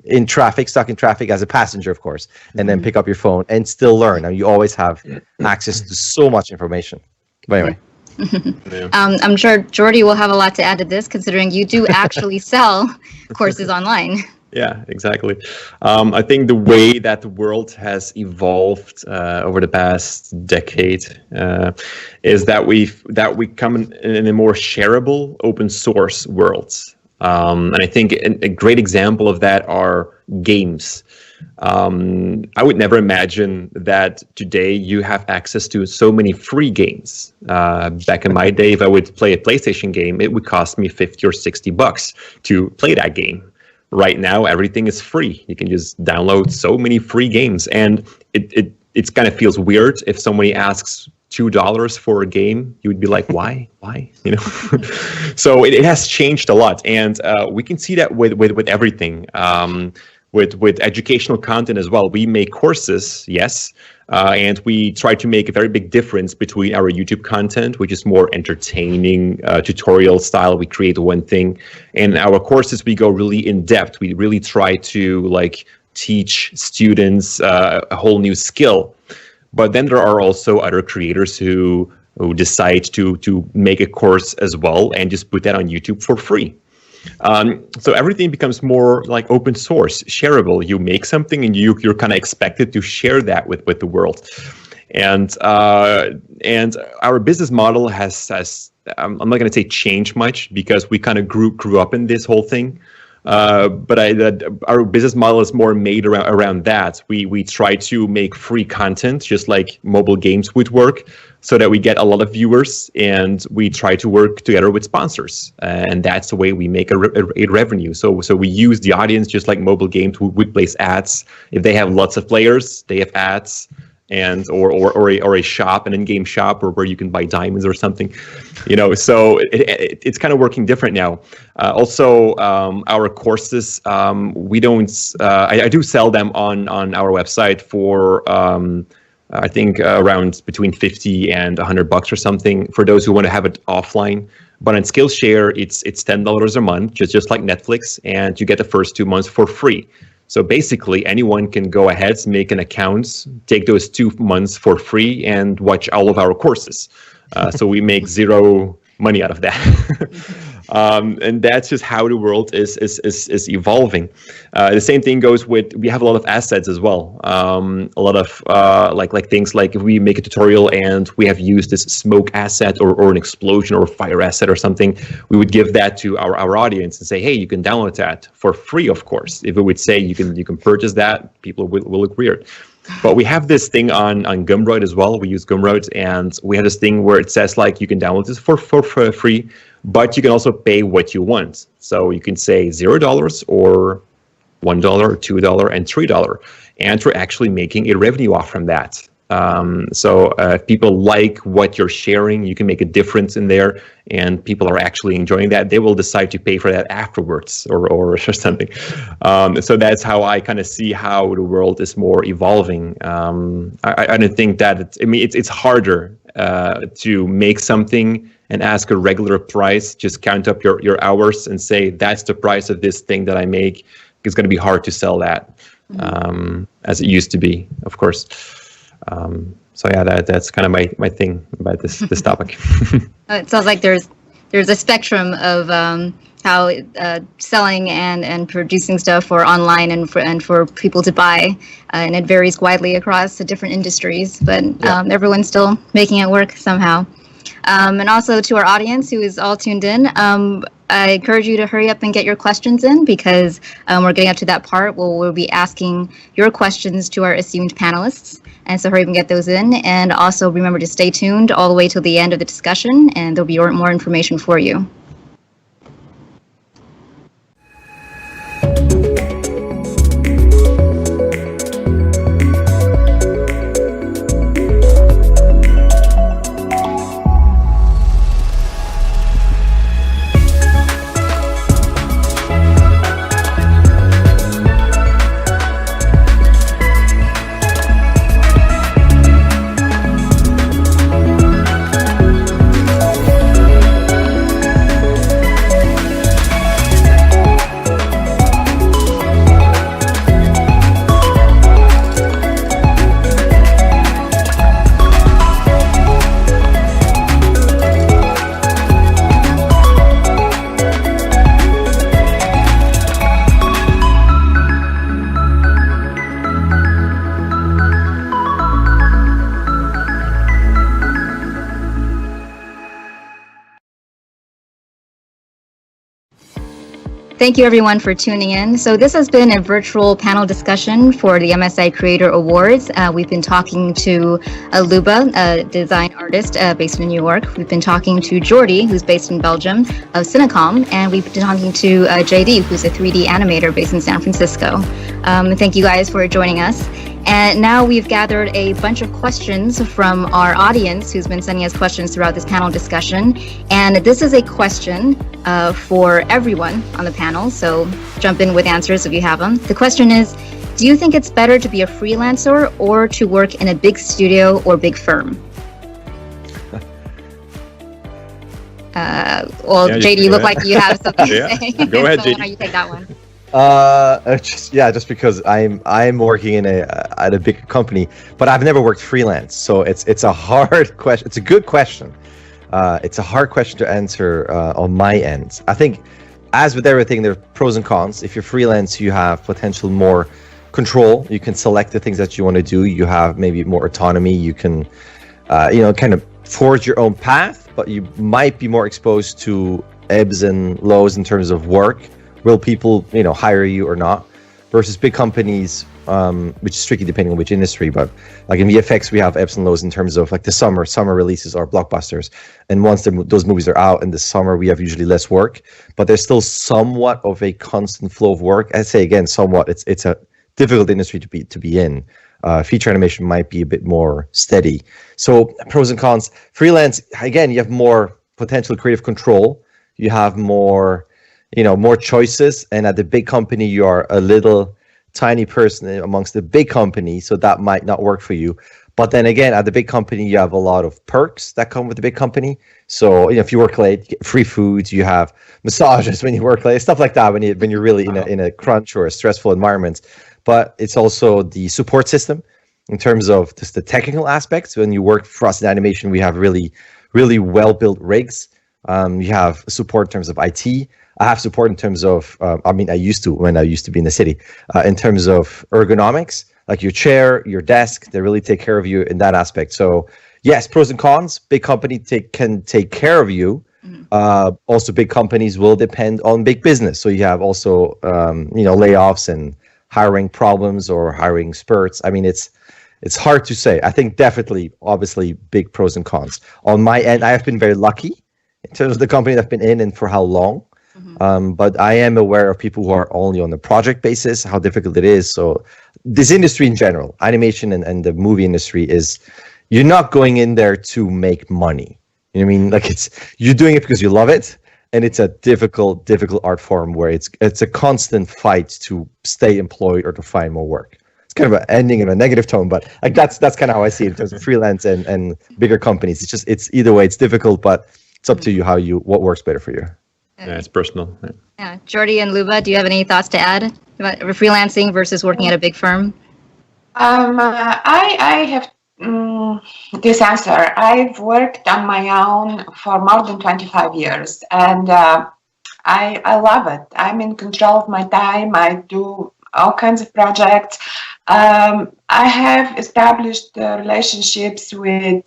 stuck in traffic as a passenger, of course, and then pick up your phone and still learn. I mean, you always have access to so much information. But anyway. I'm sure Jordy will have a lot to add to this, considering you do actually sell courses online. Yeah, exactly. I think the way that the world has evolved over the past decade is that we come in a more shareable, open source world. And I think a great example of that are games. I would never imagine that today you have access to so many free games. Back in my day, if I would play a PlayStation game, it would cost me $50 or $60 to play that game. Right now, everything is free. You can just download so many free games, and it kind of feels weird if somebody asks $2 for a game. You would be like, why? So it has changed a lot, and we can see that with everything. With educational content as well. We make courses, yes, and we try to make a very big difference between our YouTube content, which is more entertaining, tutorial style. We create one thing, and our courses, we go really in depth. We really try to teach students a whole new skill. But then there are also other creators who decide to make a course as well and just put that on YouTube for free. So everything becomes more like open source, shareable. You make something and you're kind of expected to share that with the world. And our business model has I'm not going to say changed much, because we kind of grew up in this whole thing. But our business model is more made around that. We try to make free content, just like mobile games would work, so that we get a lot of viewers, and we try to work together with sponsors, and that's the way we make a revenue. So we use the audience just like mobile games would place ads. If they have lots of players, they have ads, and or a shop, an in-game shop, or where you can buy diamonds or something, so it's kind of working different now. Also, our courses, we don't I do sell them on our website for I think around between $50 and $100 or something for those who want to have it offline. But on Skillshare, it's $10 a month, just like Netflix, and you get the first 2 months for free. So basically, anyone can go ahead, make an account, take those 2 months for free, and watch all of our courses. So we make zero money out of that. And that's just how the world is evolving. The same thing goes with, we have a lot of assets as well. A lot of like things like if we make a tutorial and we have used this smoke asset or an explosion or fire asset or something, we would give that to our audience and say, hey, you can download that for free, of course. If we would say you can purchase that, people will look weird. But we have this thing on Gumroad as well. We use Gumroad, and we have this thing where it says like you can download this for free, but you can also pay what you want. So you can say $0 or $1, $2, and $3, and we're actually making a revenue off from that. So if people like what you're sharing, you can make a difference in there, and people are actually enjoying that, they will decide to pay for that afterwards or something. So that's how I kind of see how the world is more evolving. I don't think that it's harder to make something and ask a regular price, just count up your hours and say that's the price of this thing that I make. It's going to be hard to sell that as it used to be, of course. So yeah, that's kind of my thing about this topic. It sounds like there's a spectrum of how selling and producing stuff for online and for people to buy, and it varies widely across the different industries. But everyone's still making it work somehow. And also to our audience who is all tuned in, I encourage you to hurry up and get your questions in, because we're getting up to that part where we'll be asking your questions to our esteemed panelists. And so hurry up and get those in. And also remember to stay tuned all the way till the end of the discussion, and there'll be more information for you. Thank you everyone for tuning in. So this has been a virtual panel discussion for the MSI Creator Awards. We've been talking to Luba, a design artist based in New York. We've been talking to Jordy, who's based in Belgium, of Cinecom, and we've been talking to JD, who's a 3D animator based in San Francisco. Thank you guys for joining us. And now we've gathered a bunch of questions from our audience who's been sending us questions throughout this panel discussion. And this is a question for everyone on the panel, so jump in with answers if you have them. The question is, do you think it's better to be a freelancer or to work in a big studio or big firm? JD, you look like you have something to say. Go ahead, so JD. why don't you take that one? Just because I'm working in at a big company, but I've never worked freelance, so it's a hard question. It's a good question. It's a hard question to answer on my end. I think, as with everything, there are pros and cons. If you're freelance, you have potential more control. You can select the things that you want to do. You have maybe more autonomy. You can, kind of forge your own path, but you might be more exposed to ebbs and lows in terms of work. will people, hire you or not? Versus big companies, which is tricky depending on which industry, but like in VFX, we have ebbs and lows in terms of like the summer releases are blockbusters. And once those movies are out in the summer, we have usually less work, but there's still somewhat of a constant flow of work. I say again, somewhat, it's a difficult industry to be in. Feature animation might be a bit more steady. So pros and cons. Freelance, again, you have more potential creative control. You have more choices. And at the big company, you are a little tiny person amongst the big company, so that might not work for you. But then again, at the big company, you have a lot of perks that come with the big company. So if you work late, you get free food, you have massages when you work late, stuff like that when you're really in a crunch or a stressful environment. But it's also the support system in terms of just the technical aspects. When you work for us in animation, we have really, really well-built rigs. You have support in terms of IT. I have support in terms of, I used to when I used to be in the city, in terms of ergonomics, like your chair, your desk, they really take care of you in that aspect. So yes, pros and cons. Big company can take care of you. Also, big companies will depend on big business. So you have also, layoffs and hiring problems or hiring spurts. I mean, it's hard to say. I think definitely, obviously, big pros and cons. On my end, I have been very lucky in terms of the company I've been in and for how long. But I am aware of people who are only on a project basis, how difficult it is. So this industry in general, animation and the movie industry, is you're not going in there to make money. You know what I mean? Like you're doing it because you love it. And it's a difficult art form where it's a constant fight to stay employed or to find more work. It's kind of an ending in a negative tone, but like that's kind of how I see it in terms of freelance and bigger companies. It's either way, it's difficult, but it's up to you what works better for you. Yeah, it's personal. Yeah. Jordy and Luba, do you have any thoughts to add about freelancing versus working at a big firm? I have this answer. I've worked on my own for more than 25 years, and I love it. I'm in control of my time. I do all kinds of projects. I have established relationships with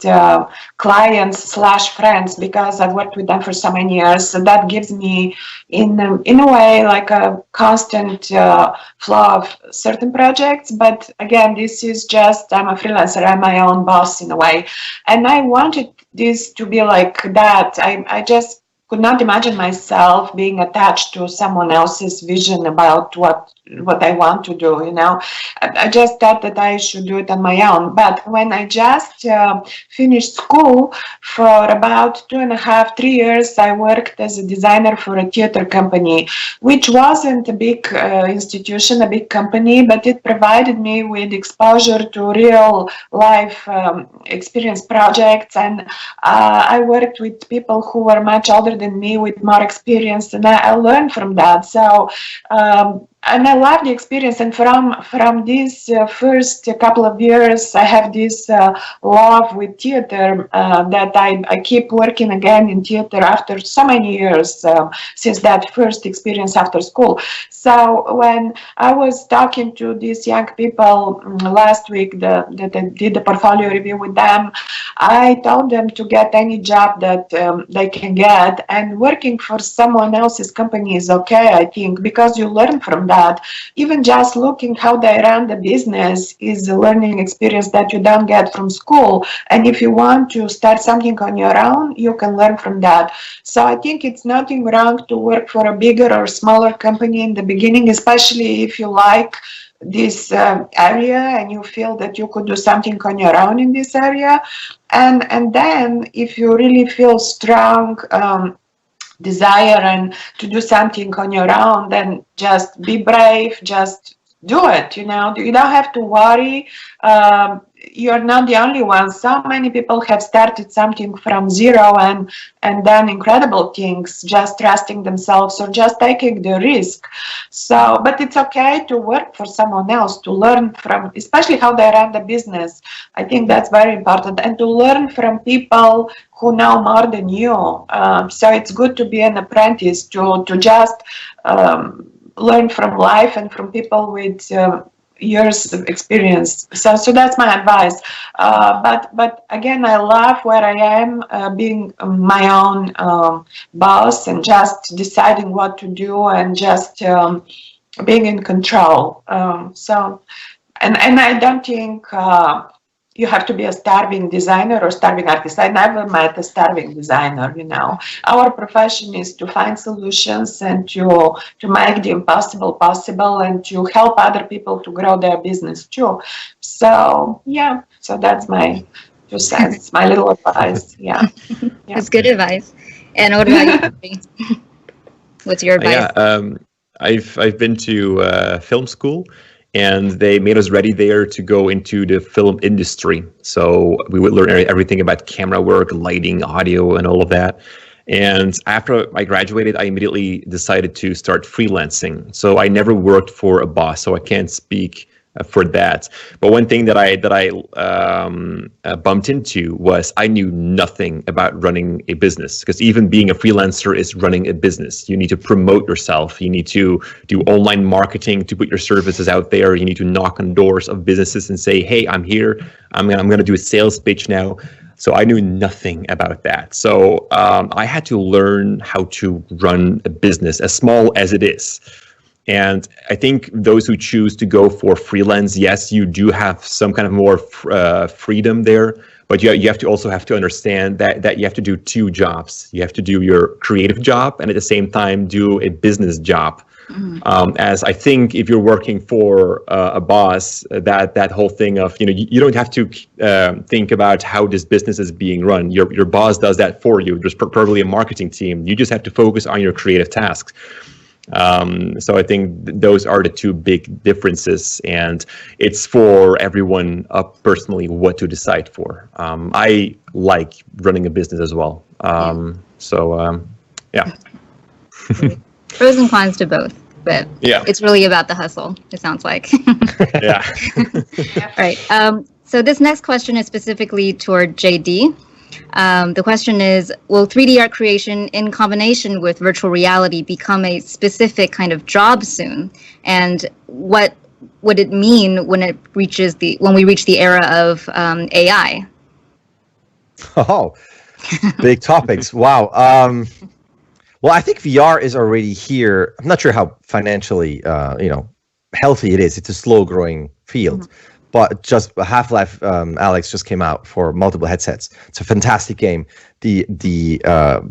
clients/friends because I've worked with them for so many years. So that gives me, in a way, like a constant flow of certain projects. But again, this is just, I'm a freelancer. I'm my own boss in a way. And I wanted this to be like that. I just could not imagine myself being attached to someone else's vision about what I want to do, I just thought that I should do it on my own. But when I just finished school, for about 2.5, 3 years, I worked as a designer for a theater company, which wasn't a big institution, a big company, but it provided me with exposure to real life experience projects. And I worked with people who were much older than me with more experience, and I learned from that. So and I love the experience, and from these first couple of years, I have this love with theater that I keep working again in theater after so many years since that first experience after school. So when I was talking to these young people last week that I did the portfolio review with them, I told them to get any job that they can get, and working for someone else's company is okay, I think, because you learn from that. Even just looking how they run the business is a learning experience that you don't get from school. And if you want to start something on your own, you can learn from that. So I think it's nothing wrong to work for a bigger or smaller company in the beginning, especially if you like this area and you feel that you could do something on your own in this area. And then if you really feel strong desire and to do something on your own, then just be brave, just do it. You don't have to worry. You're not the only one. So many people have started something from zero and done incredible things, just trusting themselves or just taking the risk. So, but it's okay to work for someone else, to learn from, especially how they run the business. I think that's very important, and to learn from people who know more than you. So it's good to be an apprentice, to just learn from life and from people with years of experience. So that's my advice. But again, I love where I am, being my own boss and just deciding what to do and just being in control. And I don't think you have to be a starving designer or starving artist. I never met a starving designer, Our profession is to find solutions and to make the impossible possible and to help other people to grow their business too. So, so that's my 2 cents, my little advice. Yeah. That's good advice. And what about you? What's your advice? I've been to film school, and they made us ready there to go into the film industry. So we would learn everything about camera work, lighting, audio, and all of that. And after I graduated, I immediately decided to start freelancing. So I never worked for a boss, so I can't speak for that. But one thing that I bumped into was I knew nothing about running a business, because even being a freelancer is running a business. You need to promote yourself. You need to do online marketing to put your services out there. You need to knock on doors of businesses and say, hey, I'm here. I'm going to do a sales pitch now. So I knew nothing about that. So I had to learn how to run a business, as small as it is. And I think those who choose to go for freelance, yes, you do have some kind of more freedom there, but you have to understand that you have to do 2 jobs. You have to do your creative job and at the same time do a business job. Mm-hmm. As I think if you're working for a boss, that whole thing of, you don't have to think about how this business is being run. Your boss does that for you. There's probably a marketing team. You just have to focus on your creative tasks. So I think those are the 2 big differences, and it's for everyone personally what to decide for. I like running a business as well. Yeah. Pros and cons to both, but it's really about the hustle, it sounds like. Yeah. Right. So this next question is specifically toward JD. The question is, will 3D art creation in combination with virtual reality become a specific kind of job soon? And what would it mean when we reach the era of AI? Oh, big topics. Wow. Well, I think VR is already here. I'm not sure how financially, healthy it is. It's a slow growing field. Mm-hmm. But just Half-Life, Alex, just came out for multiple headsets. It's a fantastic game. The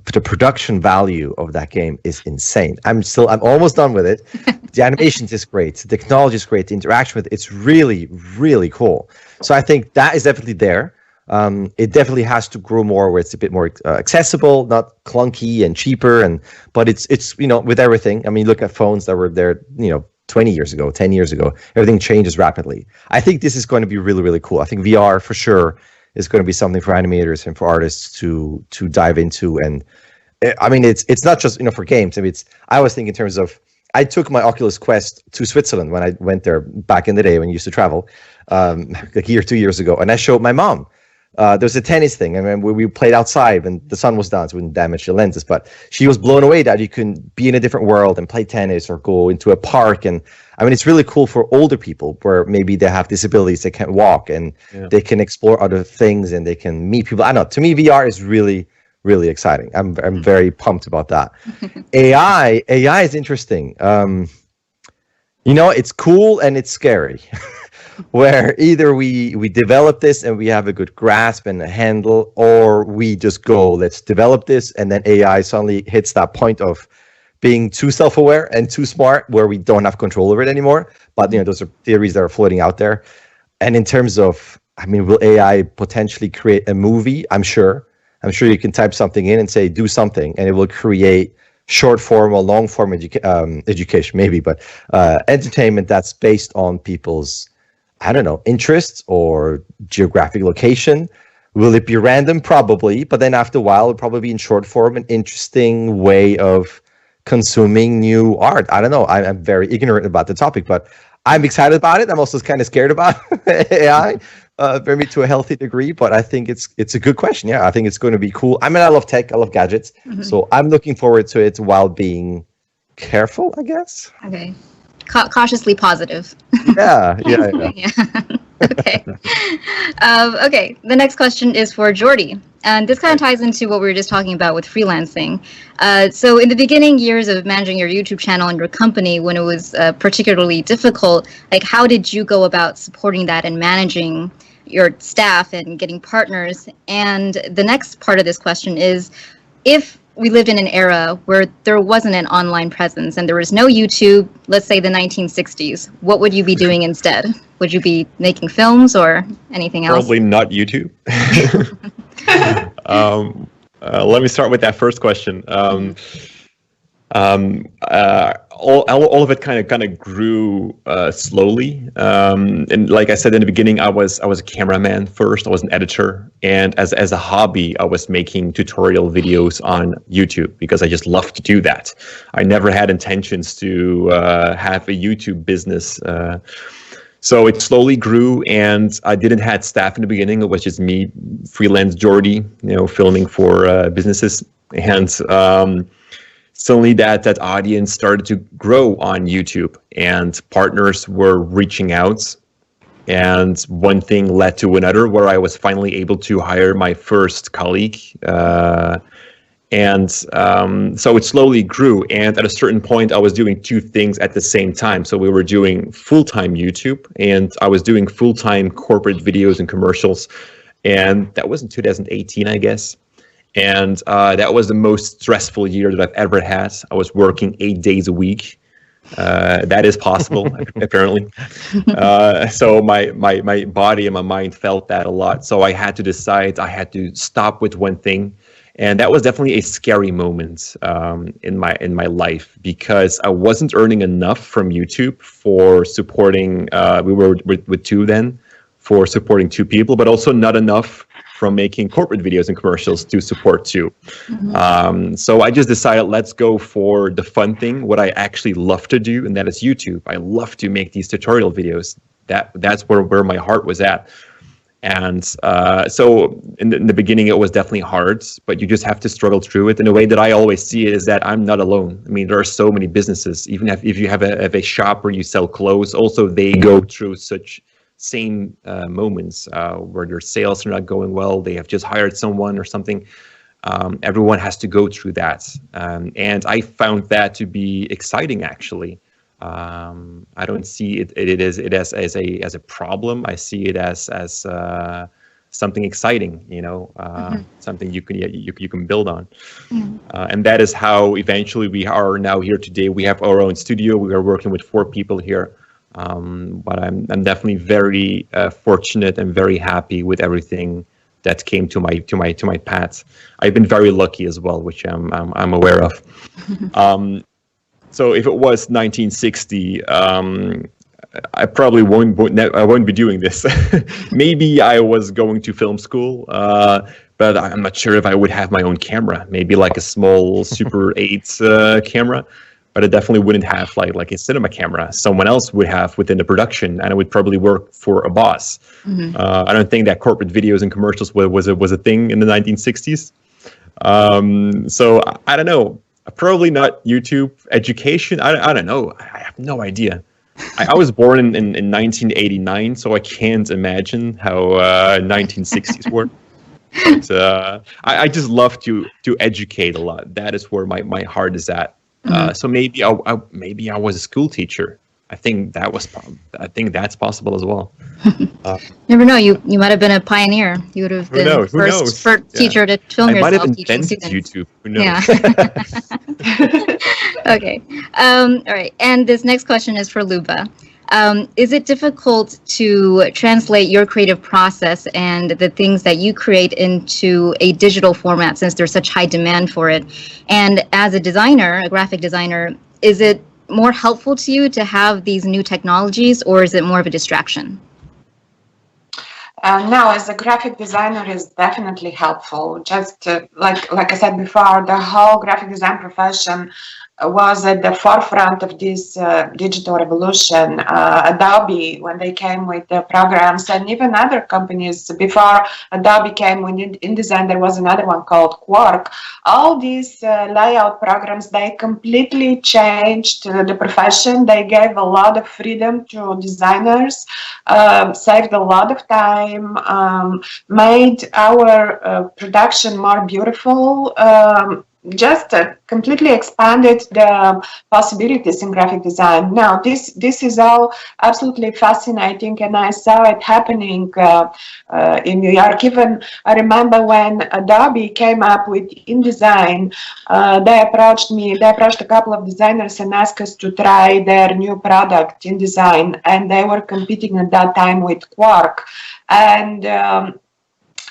production value of that game is insane. I'm almost done with it. The animation is great. The technology is great. The interaction with it's really, really cool. So I think that is definitely there. It definitely has to grow more, where it's a bit more accessible, not clunky and cheaper. But it's with everything. I mean, look at phones that were there, 20 years ago, 10 years ago, everything changes rapidly. I think this is going to be really, really cool. I think VR for sure is going to be something for animators and for artists to dive into. And I mean, it's not just, for games. I mean, I was thinking in terms of, I took my Oculus Quest to Switzerland when I went there back in the day when you used to travel, like 2 years ago. And I showed my mom. There was a tennis thing, and we played outside when the sun was down, so it wouldn't damage the lenses. But she was blown away that you can be in a different world and play tennis or go into a park. And I mean, it's really cool for older people where maybe they have disabilities, they can't walk, and they can explore other things and they can meet people. I don't know. To me, VR is really, really exciting. I'm very pumped about that. AI is interesting. It's cool and it's scary. Where either we develop this and we have a good grasp and a handle, or we just go, let's develop this, and then AI suddenly hits that point of being too self-aware and too smart where we don't have control over it anymore. But those are theories that are floating out there. And in terms of, will AI potentially create a movie? I'm sure you can type something in and say do something, and it will create short form or long form education, maybe, but entertainment that's based on people's, interests or geographic location. Will it be random? Probably, but then after a while, it'll probably be in short form, an interesting way of consuming new art. I don't know. I'm very ignorant about the topic, but I'm excited about it. I'm also kind of scared about AI, maybe to a healthy degree, but I think it's a good question. Yeah, I think it's going to be cool. I love tech. I love gadgets. Mm-hmm. So I'm looking forward to it while being careful, I guess. Okay. cautiously positive. Yeah. Yeah. Okay. Okay. The next question is for Jordy. And this kind of ties into what we were just talking about with freelancing. So in the beginning years of managing your YouTube channel and your company, when it was particularly difficult, like how did you go about supporting that and managing your staff and getting partners? And the next part of this question is, if we lived in an era where there wasn't an online presence and there was no YouTube, let's say the 1960s, what would you be doing instead? Would you be making films or anything else? Probably not YouTube. Let me start with that first question. All of it kind of grew slowly, and like I said in the beginning, I was a cameraman first. I was an editor, and as a hobby, I was making tutorial videos on YouTube because I just love to do that. I never had intentions to have a YouTube business. So it slowly grew, and I didn't have staff in the beginning. It was just me, freelance Jordy, filming for businesses, and suddenly that audience started to grow on YouTube, and partners were reaching out, and one thing led to another, where I was finally able to hire my first colleague. So it slowly grew, and at a certain point I was doing two things at the same time. So we were doing full-time YouTube, and I was doing full-time corporate videos and commercials, and that was in 2018, I guess. And that was the most stressful year that I've ever had. I was working 8 days a week. That is possible, apparently. So my body and my mind felt that a lot. So I had to decide I had to stop with one thing. And that was definitely a scary moment in my life, because I wasn't earning enough from YouTube for supporting. We were with two then, for supporting two people, but also not enough from making corporate videos and commercials to support two. So I just decided, let's go for the fun thing, what I actually love to do, and that is YouTube. I love to make these tutorial videos. That's where my heart was at. And so in the beginning, it was definitely hard, but you just have to struggle through it. And the way that I always see it is that I'm not alone. I mean, there are so many businesses, even if you have a shop where you sell clothes, also they go through such same moments where their sales are not going well. They have just hired someone or something. Everyone has to go through that. And I found that to be exciting, actually. I don't see it as a problem. I see it as something exciting, something you can build on. And that is how eventually we are now here today. We have our own studio. We are working with 4 people here. But I'm definitely very fortunate and very happy with everything that came to my path. I've been very lucky as well, which I'm aware of. So if it was 1960, I probably won't be doing this. Maybe I was going to film school, but I'm not sure if I would have my own camera. Maybe like a small Super 8 camera. But I definitely wouldn't have like a cinema camera. Someone else would have within the production, and I would probably work for a boss. I don't think that corporate videos and commercials was a thing in the 1960s. So I don't know. Probably not YouTube. Education, I don't know. I have no idea. I was born in 1989, so I can't imagine how 1960s were. But I just love to educate a lot. That is where my heart is at. So maybe I was a school teacher. I think that's possible as well. Never know. You might have been a pioneer. You would have been the first teacher to film yourself. I might have invented YouTube. Who knows? Yeah. Okay. All right. And this next question is for Luba. Is it difficult to translate your creative process and the things that you create into a digital format, since there's such high demand for it? And as a designer, a graphic designer, is it more helpful to you to have these new technologies, or is it more of a distraction? No, as a graphic designer, is definitely helpful. Just like I said before, the whole graphic design profession was at the forefront of this digital revolution. Adobe, when they came with the programs, and even other companies before Adobe came with InDesign, there was another one called Quark. All these layout programs, they completely changed the profession. They gave a lot of freedom to designers, saved a lot of time, made our production more beautiful, just completely expanded the possibilities in graphic design. Now, this is all absolutely fascinating, and I saw it happening in New York. Even I remember when Adobe came up with InDesign, they approached a couple of designers and asked us to try their new product, InDesign, and they were competing at that time with Quark. And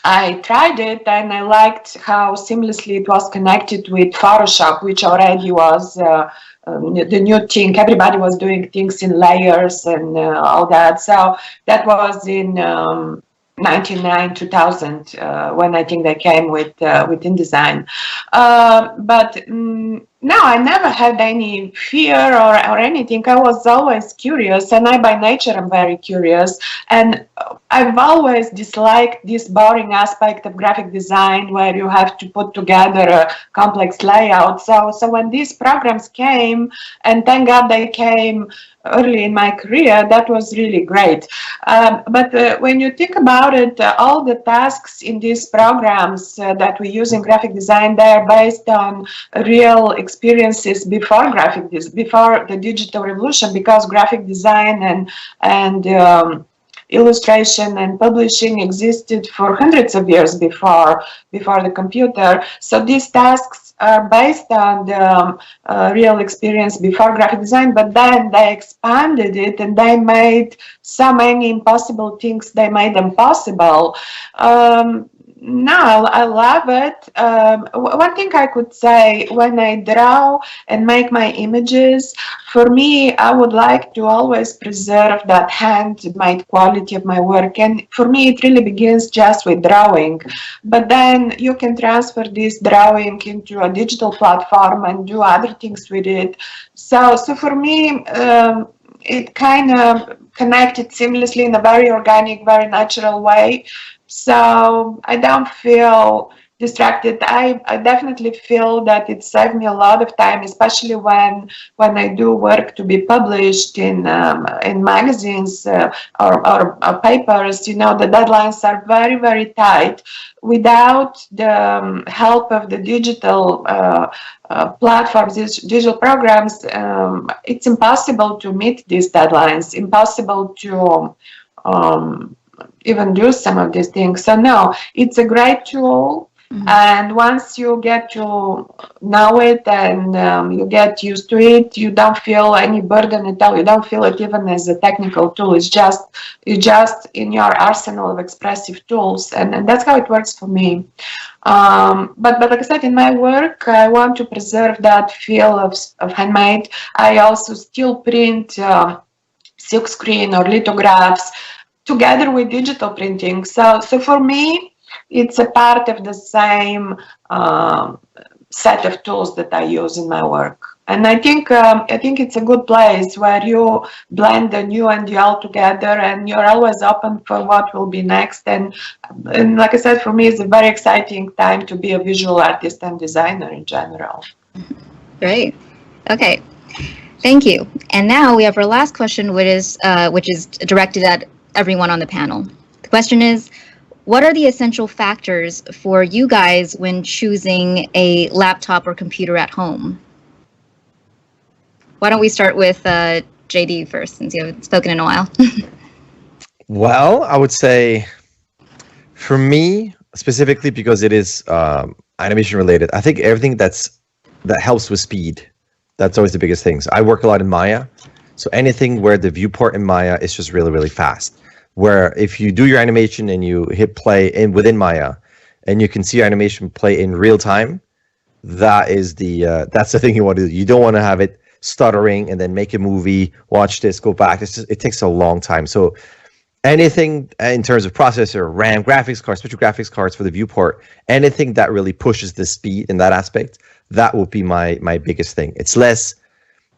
I tried it, and I liked how seamlessly it was connected with Photoshop, which already was the new thing. Everybody was doing things in layers and all that. So that was in 1999, 2000, when I think they came with InDesign. No, I never had any fear or anything. I was always curious, and I by nature am very curious. And I've always disliked this boring aspect of graphic design where you have to put together a complex layout. So when these programs came, and thank God they came early in my career, that was really great. But when you think about it, all the tasks in these programs that we use in graphic design, they're based on real experiences before before the digital revolution, because graphic design and illustration and publishing existed for hundreds of years before the computer. So these tasks are based on the real experience before graphic design, but then they expanded it and they made so many impossible things, they made them possible. No, I love it. One thing I could say, when I draw and make my images, for me, I would like to always preserve that handmade quality of my work. And for me, it really begins just with drawing. But then you can transfer this drawing into a digital platform and do other things with it. So for me, it kind of connected seamlessly in a very organic, very natural way. So I don't feel distracted. I definitely feel that it saved me a lot of time, especially when I do work to be published in magazines or papers. You know, the deadlines are very, very tight. Without the help of the digital platforms, these digital programs, it's impossible to meet these deadlines, impossible to even do some of these things. So no, it's a great tool. Mm-hmm. And once you get to know it and you get used to it, you don't feel any burden at all. You don't feel it even as a technical tool. It's just in your arsenal of expressive tools, and that's how it works for me. But like I said, in my work, I want to preserve that feel of handmade. I also still print silkscreen or lithographs together with digital printing. So for me, it's a part of the same set of tools that I use in my work. And I think it's a good place where you blend the new and the old together, and you're always open for what will be next. And like I said, for me, it's a very exciting time to be a visual artist and designer in general. Great. Okay. Thank you. And now we have our last question, which is directed at everyone on the panel. The question is, what are the essential factors for you guys when choosing a laptop or computer at home? Why don't we start with JD first, since you haven't spoken in a while? Well, I would say for me, specifically because it is animation related, I think everything that helps with speed, that's always the biggest thing. So I work a lot in Maya. So anything where the viewport in Maya is just really, really fast. Where if you do your animation and you hit play within Maya, and you can see your animation play in real time, that's the thing you want to do. You don't want to have it stuttering and then make a movie, watch this, go back. It takes a long time. So anything in terms of processor, RAM, graphics cards, special graphics cards for the viewport, anything that really pushes the speed in that aspect, That would be my biggest thing. It's less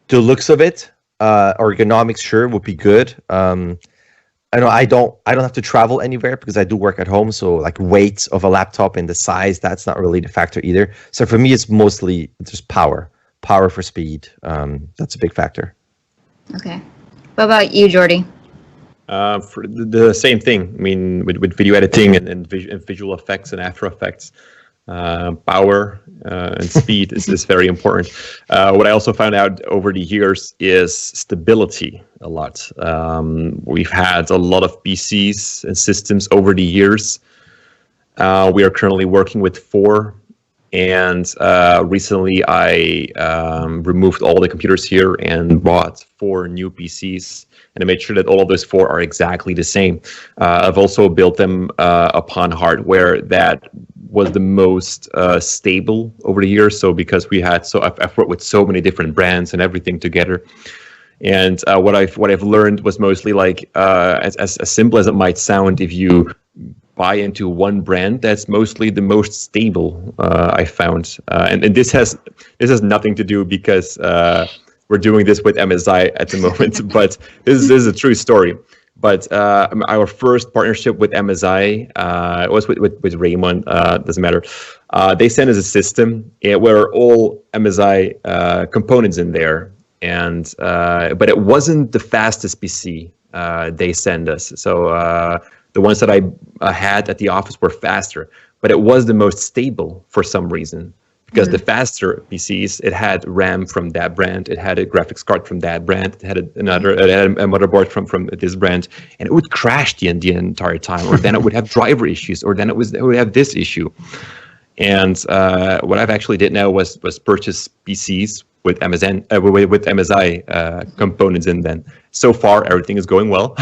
the looks of it. Ergonomics sure would be good. I know I don't have to travel anywhere because I do work at home. So like weight of a laptop and the size, that's not really the factor either. So for me, it's mostly just power for speed. That's a big factor. Okay. What about you, Jordy? For the same thing. I mean, with video editing and visual effects and After Effects, power and speed is very important. What I also found out over the years is stability a lot. We've had a lot of PCs and systems over the years. We are currently working with 4. And recently I removed all the computers here and bought 4 new PCs. And I made sure that all of those 4 are exactly the same. I've also built them upon hardware that was the most stable over the years. So because I've worked with so many different brands and everything together. And what I've learned was mostly like as simple as it might sound, if you buy into one brand, that's mostly the most stable I found. And this has nothing to do because we're doing this with MSI at the moment, but this is a true story. But our first partnership with MSI was with Raymond, doesn't matter. They sent us a system where all MSI components in there, and but it wasn't the fastest PC they sent us. So the ones that I had at the office were faster, but it was the most stable for some reason. Because the faster PCs, it had RAM from that brand, it had a graphics card from that brand, it had a motherboard from this brand, and it would crash the entire time, or then it would have driver issues, or then it would have this issue. And what I've actually did now was purchase PCs with MSI components in them. So far, everything is going well.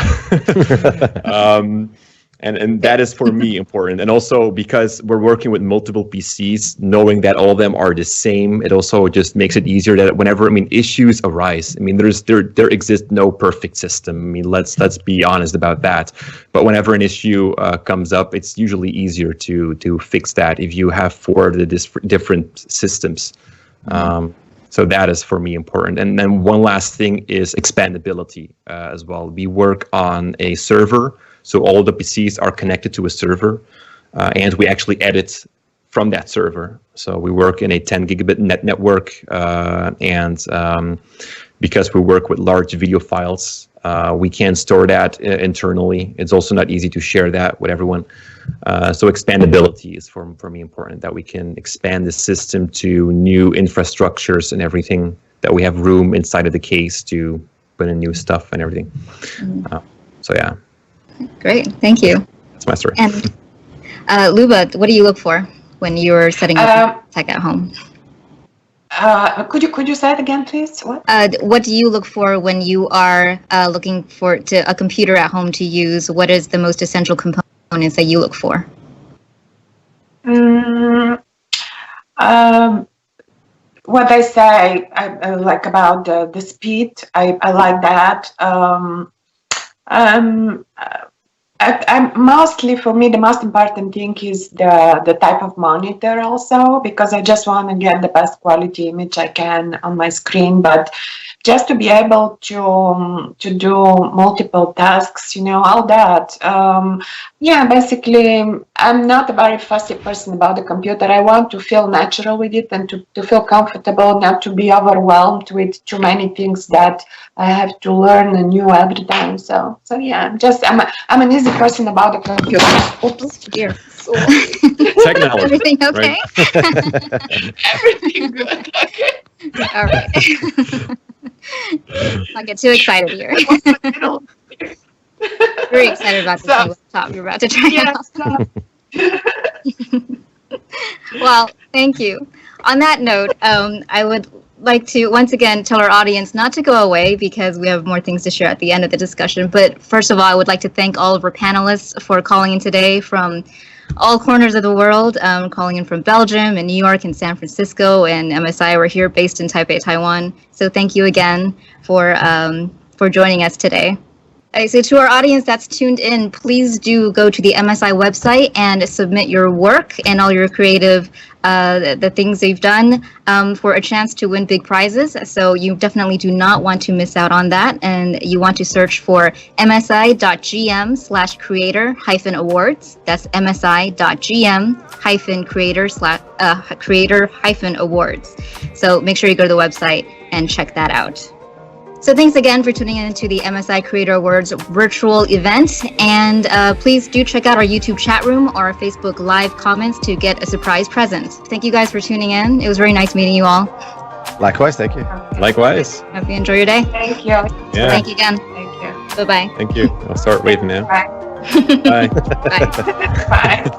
And that is for me important. And also because we're working with multiple PCs, knowing that all of them are the same, it also just makes it easier that whenever, issues arise. There exists no perfect system. Let's be honest about that. But whenever an issue comes up, it's usually easier to fix that if you have 4 of the different systems. So that is for me important. And then one last thing is expandability as well. We work on a server. So all the PCs are connected to a server, and we actually edit from that server. So we work in a 10 gigabit network, and because we work with large video files, we can store that internally. It's also not easy to share that with everyone. So expandability is for me important, that we can expand the system to new infrastructures and everything, that we have room inside of the case to put in new stuff and everything. So yeah. Great, thank you. That's my story. And Luba, what do you look for when you're setting up tech at home? Could you say it again, please? What do you look for when you are looking for a computer at home to use? What is the most essential components that you look for? What I say, I like about the speed. I like that. Mostly for me, the most important thing is the type of monitor also, because I just want to get the best quality image I can on my screen. But just to be able to do multiple tasks, all that. Basically, I'm not a very fussy person about the computer. I want to feel natural with it and to feel comfortable, not to be overwhelmed with too many things that I have to learn anew every time. So yeah, I'm an easy person about the computer. Oops, dear. Technology. Everything okay? Right? Everything good. Okay. All right. I'll get too excited here. Very excited about this new laptop you're about to try out. Well, thank you. On that note, I would like to once again tell our audience not to go away because we have more things to share at the end of the discussion. But first of all, I would like to thank all of our panelists for calling in today from all corners of the world, calling in from Belgium and New York and San Francisco, and MSI. We're here based in Taipei, Taiwan. So thank you again for joining us today. So to our audience that's tuned in, please do go to the MSI website and submit your work and all your creative, the things they've done for a chance to win big prizes. So you definitely do not want to miss out on that. And you want to search for msi.gm/creator-awards. That's msi.gm-creator-awards. So make sure you go to the website and check that out. So thanks again for tuning in to the MSI Creator Awards virtual event. And please do check out our YouTube chat room or our Facebook Live comments to get a surprise present. Thank you guys for tuning in. It was very nice meeting you all. Likewise, thank you. Likewise. Hope you enjoy your day. Thank you. Yeah. Thank you again. Thank you. Bye-bye. Thank you. I'll start waving now. Bye. Bye. Bye. Bye.